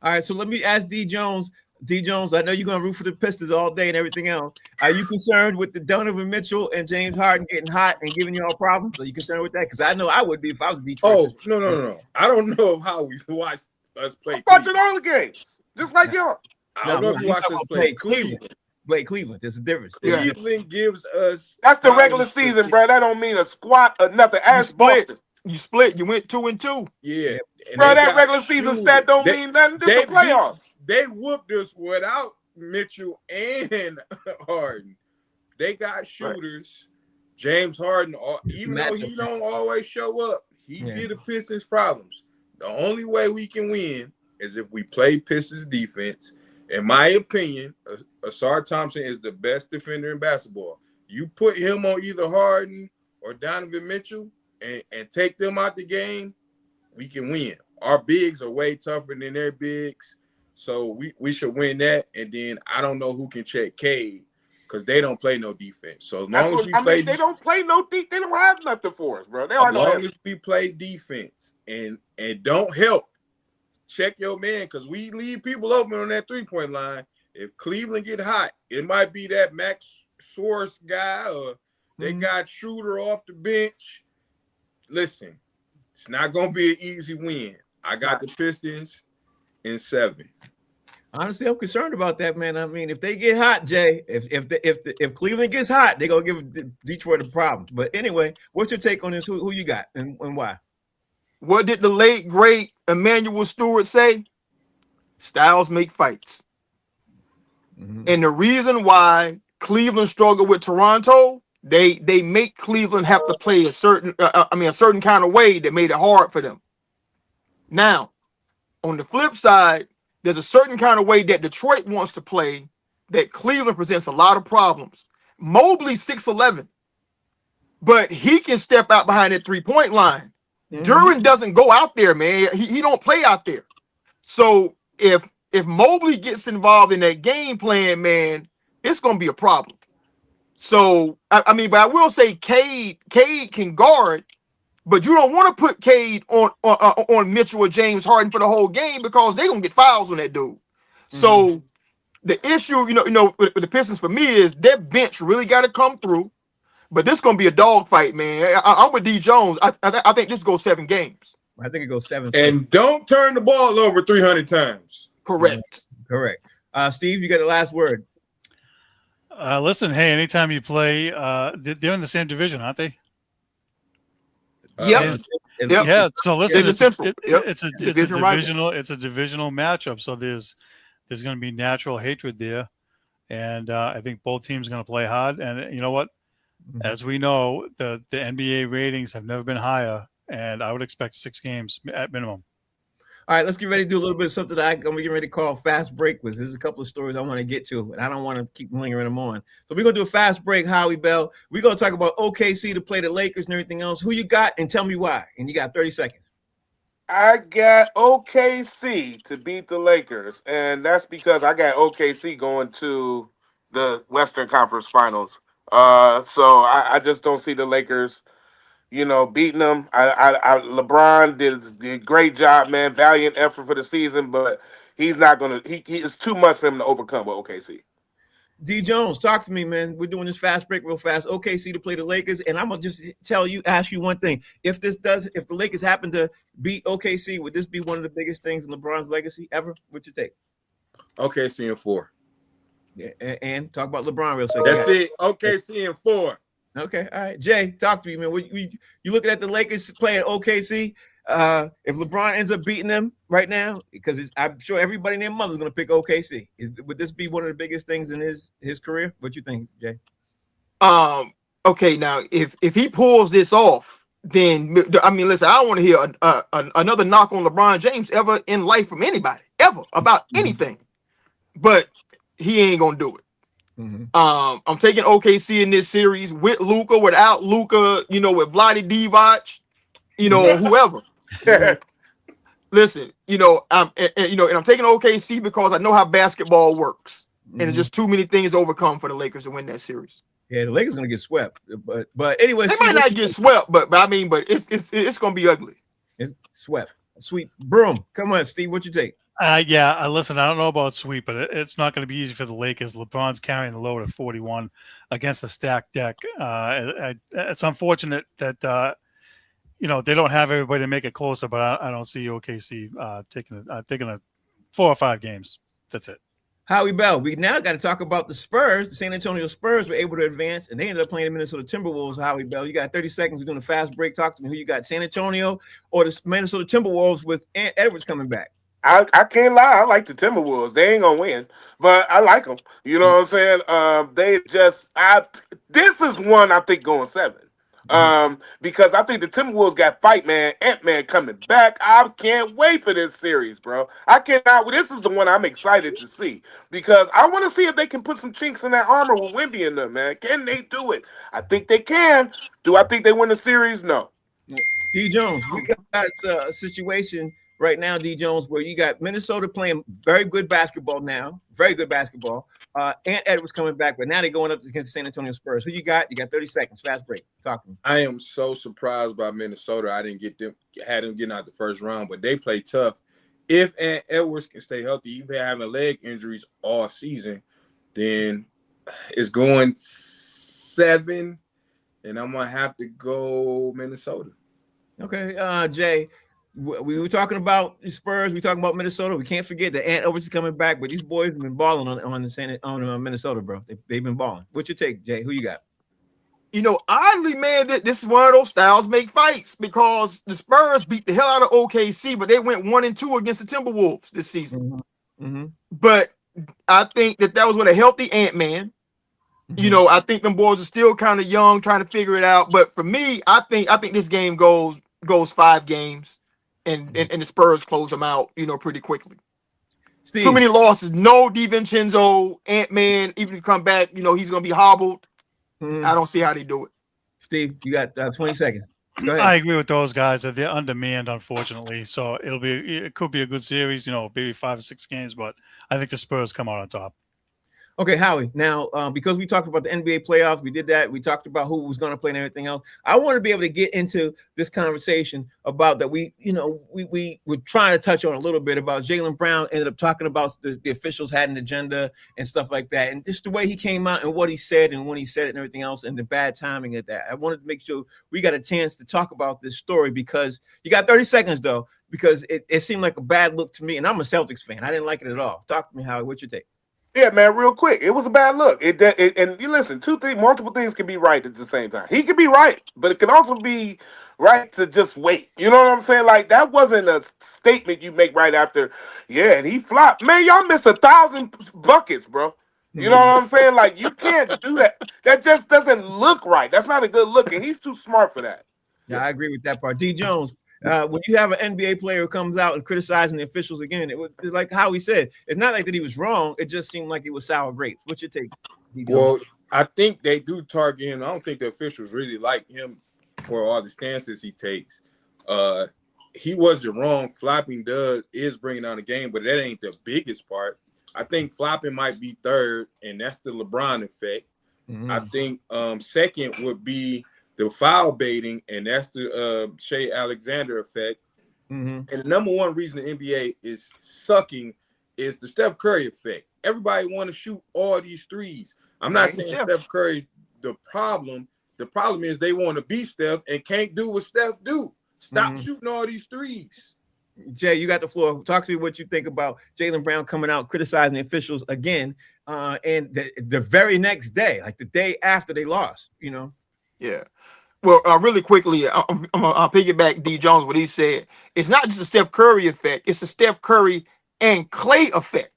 right, so let me ask D. Jones. D. Jones, I know you're going to root for the Pistons all day and everything else. Are you concerned with the Donovan Mitchell and James Harden getting hot and giving you all problems? Are you concerned with that? Because I know I would be if I was a Detroit. Oh, no. I don't know how we watch us play. I'm watching all the games, just like y'all. I don't know if you watch us play Cleveland. Cleveland. There's a difference. Cleveland gives us. That's the regular season, bro. That don't mean a squat or nothing. Ask Boston. You split. You went 2-2. Yeah. Bro, that regular season stat don't mean nothing. This the playoffs. They whooped us without Mitchell and Harden. They got shooters. Right. James Harden, even though he don't always show up, he give the Pistons problems. The only way we can win is if we play Pistons defense. In my opinion, Asar Thompson is the best defender in basketball. You put him on either Harden or Donovan Mitchell and take them out the game, we can win. Our bigs are way tougher than their bigs. So we should win that, and then I don't know who can check Cade because they don't play no defense. So as long as they don't play no defense, they don't have nothing for us, bro. As long as we play defense and don't help, check your man because we leave people open on that 3-point line. If Cleveland get hot, it might be that Max Schwartz guy or they got Shooter off the bench. listen, it's not gonna be an easy win. I got the Pistons in 7. Honestly, I'm concerned about that, man. I mean, if they get hot, Jay, if Cleveland gets hot, they're gonna give Detroit a problem. But anyway, what's your take on this? Who you got and why? What did the late great Emmanuel Stewart say? Styles make fights. And the reason why Cleveland struggled with Toronto, they make Cleveland have to play a certain kind of way that made it hard for them. Now, on the flip side, there's a certain kind of way that Detroit wants to play that Cleveland presents a lot of problems. Mobley 6'11", but he can step out behind that 3-point line. Duran doesn't go out there, man. He don't play out there. So if Mobley gets involved in that game plan, man, it's gonna be a problem. So but I will say Cade can guard, but you don't want to put Cade on Mitchell or James Harden for the whole game because they're gonna get fouls on that dude. So the issue, with the Pistons for me is their bench really got to come through. But this is gonna be a dogfight, man. I'm with D Jones. I think this goes 7 games. I think it goes 7. And don't turn the ball over 300 times. Correct. Correct. Steve, you got the last word. Listen, hey, anytime you play, they're in the same division, aren't they? Yep. Yeah. So listen, it's a divisional matchup. So there's going to be natural hatred there, and I think both teams are going to play hard. And you know what? As we know, the NBA ratings have never been higher, and I would expect 6 games at minimum. All right, let's get ready to do a little bit of something that I'm going to get ready to call fast break with. There's a couple of stories I want to get to, and I don't want to keep lingering them on. So we're going to do a fast break, Howie Bell. We're going to talk about OKC to play the Lakers and everything else. Who you got, and tell me why. And you got 30 seconds. I got OKC to beat the Lakers, and that's because I got OKC going to the Western Conference Finals. So I just don't see the Lakers, beating them. LeBron did a great job, man. Valiant effort for the season, but he's not gonna. He it's too much for him to overcome with OKC. D Jones, talk to me, man. We're doing this fast break real fast. OKC to play the Lakers, and I'm gonna just ask you one thing. If the Lakers happen to beat OKC, would this be one of the biggest things in LeBron's legacy ever? What's your take? OKC in 4. Yeah, and talk about LeBron real quick. That's it. OKC in 4. Okay, all right. Jay, talk to me, man. You looking at the Lakers playing OKC? If LeBron ends up beating them right now, because I'm sure everybody and their mother's going to pick OKC. Would this be one of the biggest things in his career? What you think, Jay? Okay, now if he pulls this off, then listen, I don't want to hear another knock on LeBron James ever in life from anybody ever about anything, but he ain't gonna do it. I'm taking OKC in this series with Luka, without Luka, with Vlade Divac, whoever. Listen, I'm taking OKC because I know how basketball works, and it's just too many things to overcome for the Lakers to win that series. Yeah, the Lakers gonna get swept, but anyway, they might not get swept, but it's gonna be ugly. It's swept, sweet broom. Come on, Steve, what you take? Listen, I don't know about sweep, but it's not going to be easy for the Lakers. LeBron's carrying the load at 41 against a stacked deck. It's unfortunate that they don't have everybody to make it closer, but I don't see OKC taking 4 or 5 games. That's it. Howie Bell, we now got to talk about the Spurs. The San Antonio Spurs were able to advance, and they ended up playing the Minnesota Timberwolves. Howie Bell, you got 30 seconds. We're doing a fast break. Talk to me. Who you got, San Antonio or the Minnesota Timberwolves with Ant Edwards coming back? I can't lie. I like the Timberwolves. They ain't gonna win, but I like them. You know what I'm saying? This is one I think going 7. Because I think the Timberwolves got fight, man. Ant-Man coming back. I can't wait for this series, bro. I cannot. This is the one I'm excited to see because I want to see if they can put some chinks in that armor with Wemby in them, man. Can they do it? I think they can. Do I think they win the series? No. D Jones, we got a situation right now, D Jones, where you got Minnesota playing very good basketball now, Ant Edwards coming back, but now they're going up against the San Antonio Spurs. Who you got? You got 30 seconds. Fast break. Talk to me. I am so surprised by Minnesota. I didn't had them getting out the first round, but they play tough. If Ant Edwards can stay healthy, you've been having leg injuries all season, then it's going 7, and I'm gonna have to go Minnesota. Okay, Jay, we were talking about the Spurs. We talking about Minnesota. We can't forget that Ant Overs is coming back, but these boys have been balling on Minnesota, bro. They've been balling. What's your take, Jay? Who you got? You know, oddly, man, that this is one of those styles make fights because the Spurs beat the hell out of OKC, but they went 1-2 against the Timberwolves this season. Mm-hmm. But I think that was with a healthy Ant-Man. You know, I think them boys are still kind of young, trying to figure it out. But for me, I think this game goes 5 games, and the Spurs close them out, you know, pretty quickly. Steve. Too many losses. No DiVincenzo, Ant-Man, even if you come back, you know, he's gonna be hobbled. I don't see how they do it. Steve, you got 20 seconds. Go ahead. I agree with those guys that they're undermanned, unfortunately. So it could be a good series, you know, maybe 5 or 6 games, but I think the Spurs come out on top. Okay, Howie. Now, because we talked about the NBA playoffs, we did that. We talked about who was going to play and everything else. I want to be able to get into this conversation about that. We were trying to touch on a little bit about Jaylen Brown. Ended up talking about the officials had an agenda and stuff like that, and just the way he came out and what he said and when he said it and everything else, and the bad timing of that. I wanted to make sure we got a chance to talk about this story because you got 30 seconds though, because it seemed like a bad look to me, and I'm a Celtics fan. I didn't like it at all. Talk to me, Howie. What's your take? Yeah, man, real quick. It was a bad look. And you listen, multiple things can be right at the same time. He could be right, but it can also be right to just wait. You know what I'm saying? Like, that wasn't a statement you make right after, yeah, and he flopped. Man, y'all missed 1,000 buckets, bro. You know what I'm saying? Like, you can't do that. That just doesn't look right. That's not a good look, and he's too smart for that. Yeah, I agree with that part. D. Jones, when you have an NBA player who comes out and criticizing the officials again, it was like how he said, it's not like that he was wrong. It just seemed like it was sour grapes. What's your take, D. Jones? Well, I think they do target him. I don't think the officials really like him for all the stances he takes. He wasn't wrong. Flopping is bringing down the game, but that ain't the biggest part. I think flopping might be third, and that's the LeBron effect. I think second would be the foul baiting, and that's the Shea Alexander effect. And the number one reason the NBA is sucking is the Steph Curry effect. Everybody want to shoot all these threes. I'm not saying Steph Curry the problem. The problem is they want to beat Steph and can't do what Steph do. Stop shooting all these threes. Jay, you got the floor. Talk to me what you think about Jaylen Brown coming out criticizing the officials again, and the very next day, like the day after they lost, you know? Yeah. Well, really quickly, I'll piggyback D. Jones what he said. It's not just a Steph Curry effect; it's a Steph Curry and Clay effect.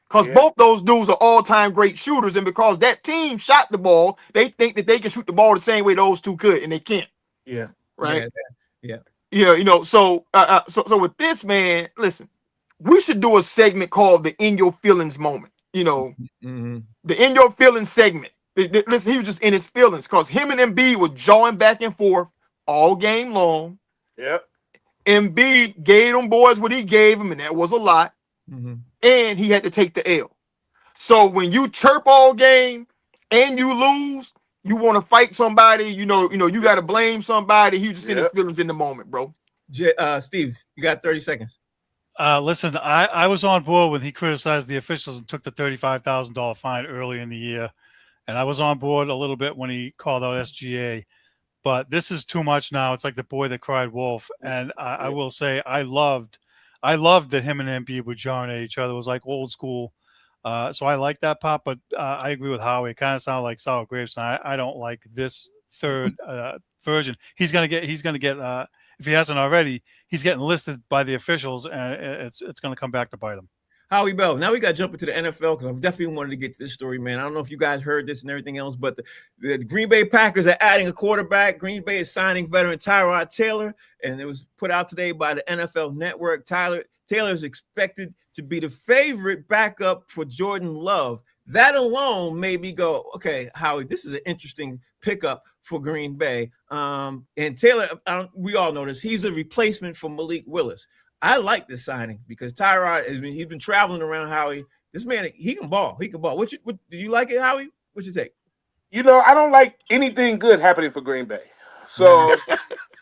Because both those dudes are all-time great shooters, and because that team shot the ball, they think that they can shoot the ball the same way those two could, and they can't. Yeah. Right. Yeah. Yeah. You know. So with this, man, listen, we should do a segment called the "In Your Feelings" moment. You know, the "In Your Feelings" segment. Listen, he was just in his feelings because him and Embiid were jawing back and forth all game long. Yep. Embiid gave them boys what he gave them, and that was a lot. And he had to take the L. So when you chirp all game and you lose, you want to fight somebody. You know, you got to blame somebody. He was just in his feelings in the moment, bro. Steve, you got 30 seconds. Listen, I was on board when he criticized the officials and took the $35,000 fine early in the year. And I was on board a little bit when he called out SGA, but this is too much now. It's like the boy that cried wolf. And I will say I loved that him and Embiid were jarring at each other. It was like old school. So I like that part, but I agree with Howie. It kind of sounded like sour grapes, and I don't like this third version. He's gonna get if he hasn't already, he's getting listed by the officials, and it's gonna come back to bite him. Howie Bell. Now we got to jump into the NFL because I've definitely wanted to get to this story, man. I don't know if you guys heard this and everything else, but the Green Bay Packers are adding a quarterback. Green Bay is signing veteran Tyrod Taylor, and it was put out today by the NFL Network. Taylor is expected to be the favorite backup for Jordan Love. That alone made me go, okay, Howie, this is an interesting pickup for Green Bay. And Taylor, we all know this. He's a replacement for Malik Willis. I like this signing because Tyrod he's been traveling around. Howie, this man, he can ball. He can ball. Do you like it, Howie? What's your take? You know, I don't like anything good happening for Green Bay. So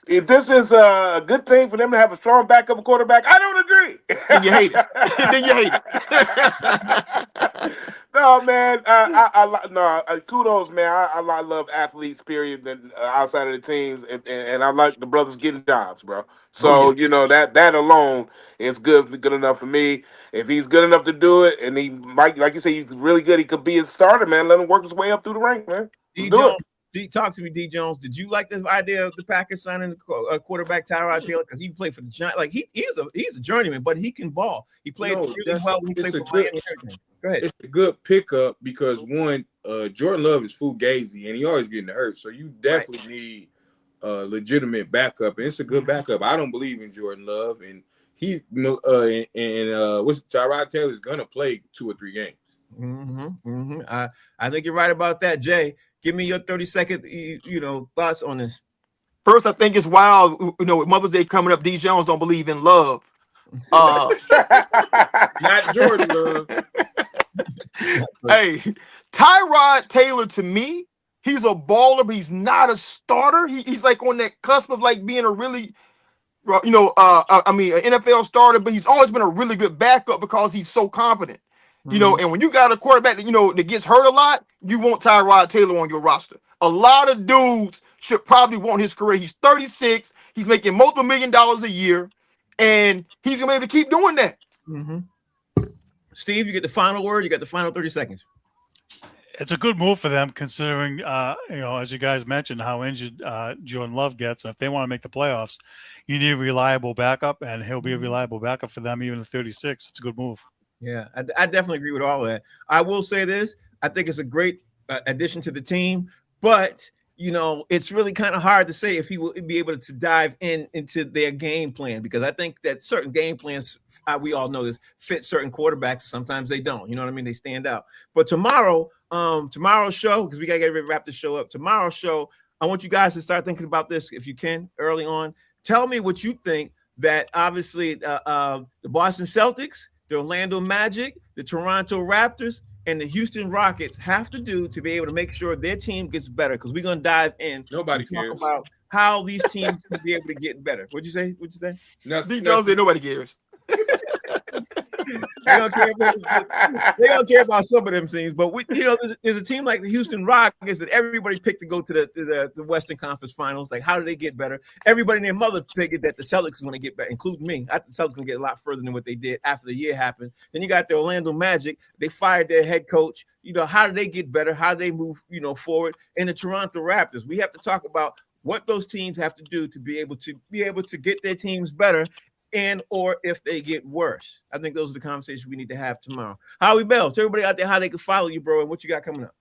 if this is a good thing for them to have a strong backup quarterback, I don't agree. Then you hate it. Then you hate it. No, man. Kudos, man. I love athletes. Period. Than outside of the teams, and I like the brothers getting jobs, bro. So that alone is good enough for me. If he's good enough to do it, and he might, like you say, he's really good. He could be a starter, man. Let him work his way up through the ranks, man. D. Do Jones, it. talk to me, D. Jones. Did you like this idea of the Packers signing the quarterback Tyrod Taylor because he played for the Giants? Like he's a journeyman, but he can ball. He played really well when he played for Miami. Go ahead. It's a good pickup because one, Jordan Love is fugazi and he always getting hurt, so you definitely need a legitimate backup, and it's a good backup. I don't believe in Jordan Love, and he what's Tyrod Taylor's gonna play 2 or 3 games. I think you're right about that, Jay. Give me your 30-second, thoughts on this. First, I think it's wild. With Mother's Day coming up, D. Jones don't believe in love. Not Jordan Love. Hey, Tyrod Taylor, to me, he's a baller, but he's not a starter. He's like on that cusp of like being a really, an NFL starter, but he's always been a really good backup because he's so competent. And when you got a quarterback that gets hurt a lot, you want Tyrod Taylor on your roster. A lot of dudes should probably want his career. He's 36. He's making multiple $1 million a year, and he's gonna be able to keep doing that. Steve, you get the final word. You got the final 30 seconds. It's a good move for them, considering, as you guys mentioned, how injured Jordan Love gets. And if they want to make the playoffs, you need a reliable backup, and he'll be a reliable backup for them, even at 36. It's a good move. Yeah, I definitely agree with all of that. I will say this. I think it's a great addition to the team, but it's really kind of hard to say if he will be able to dive into their game plan, because I think that certain game plans, we all know this, fit certain quarterbacks. Sometimes they don't. You know what I mean? They stand out. But tomorrow's show, because we got to get ready to wrap the show up. Tomorrow's show, I want you guys to start thinking about this if you can early on. Tell me what you think that obviously the Boston Celtics, the Orlando Magic, the Toronto Raptors, and the Houston Rockets have to do to be able to make sure their team gets better, because we're going to dive in Nobody and talk cares. about how these teams will be able to get better. What'd you say? D. Jones said nobody cares. They don't care about some of them teams, but there's a team like the Houston Rockets that everybody picked to go to the Western Conference Finals. Like, how do they get better? Everybody and their mother figured that the Celtics were going to get better, including me. I think the Celtics going to get a lot further than what they did after the year happened. Then you got the Orlando Magic. They fired their head coach. How do they get better? How do they move, forward? And the Toronto Raptors. We have to talk about what those teams have to do to be able to get their teams better, and or if they get worse. I think those are the conversations we need to have tomorrow. Howie Bell, tell everybody out there how they can follow you, bro, and what you got coming up.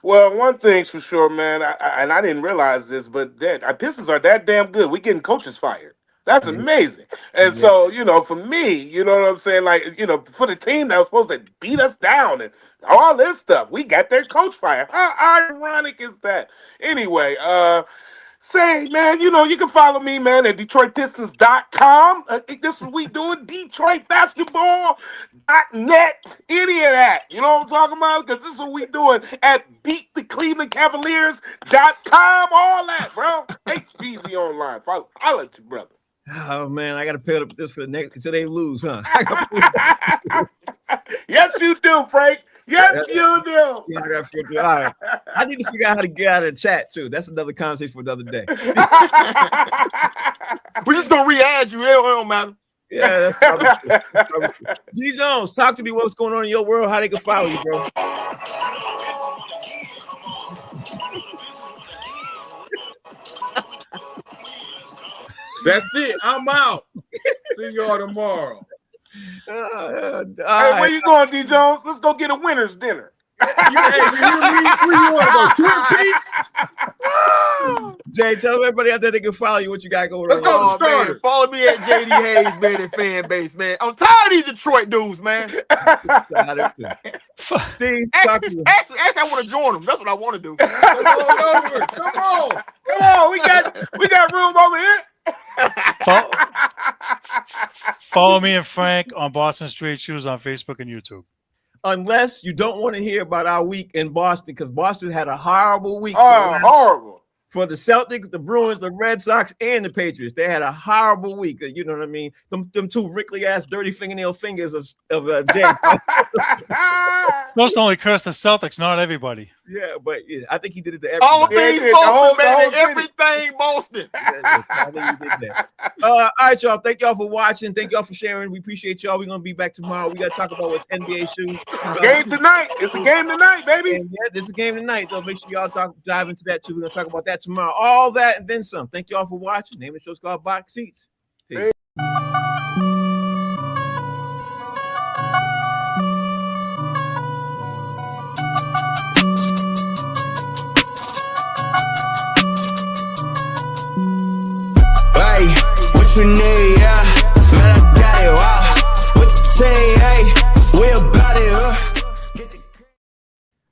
Well, one thing's for sure, man, I didn't realize this, but our Pistons are that damn good. We getting coaches fired. That's amazing. And so, for me, you know what I'm saying? Like, for the team that was supposed to beat us down and all this stuff, we got their coach fired. How ironic is that? Anyway, say, man, you can follow me, man, at DetroitPistons.com. This is what we doing, DetroitBasketball.net, any of that. You know what I'm talking about? Because this is what we doing at BeatTheClevelandCavaliers.com, all that, bro. HBZ online. I'll let you, brother. Oh, man, I got to pick up this for the next, until they lose, huh? Yes, you do, Frank. Yes, you do. Yeah, all right. I need to figure out how to get out of the chat, too. That's another conversation for another day. We're just going to re-add you. It don't matter. Yeah, that's probably true. D. Jones, talk to me. What's going on in your world? How they can follow you, bro? That's it. I'm out. See y'all tomorrow. Hey, where you going, D. Jones? Let's go get a winner's dinner. Where you want to go? Twin Peaks? Jay, tell everybody out there they can follow you. What you got going on? Let's go. Man, follow me at JD Hayes, man, and fan base, man. I'm tired of these Detroit dudes, man. Steve, talk to you. Actually, I want to join them. That's what I want to do. Come on. Come on, we got room over here. Follow me and Frank on Boston Straight Shoes on Facebook and YouTube. Unless you don't want to hear about our week in Boston, because Boston had a horrible week. Oh, horrible. for the Celtics, the Bruins, the Red Sox, and the Patriots. They had a horrible week. You know what I mean? Them two wrinkly ass, dirty fingernail fingers of Jay. Supposed to only curse the Celtics, not everybody. Yeah, but yeah, I think he did it to All everybody. things Boston, baby. Everything Boston. I think he did that. All right, y'all. Thank y'all for watching. Thank y'all for sharing. We appreciate y'all. We're gonna be back tomorrow. We gotta talk about what NBA shoes. Game tonight. It's a game tonight, baby. And yeah, this is a game tonight. So make sure y'all dive into that too. We're gonna talk about that tomorrow. All that and then some. Thank y'all for watching. Name of the show's called Box Seats. Peace. Hey, what you need, yeah.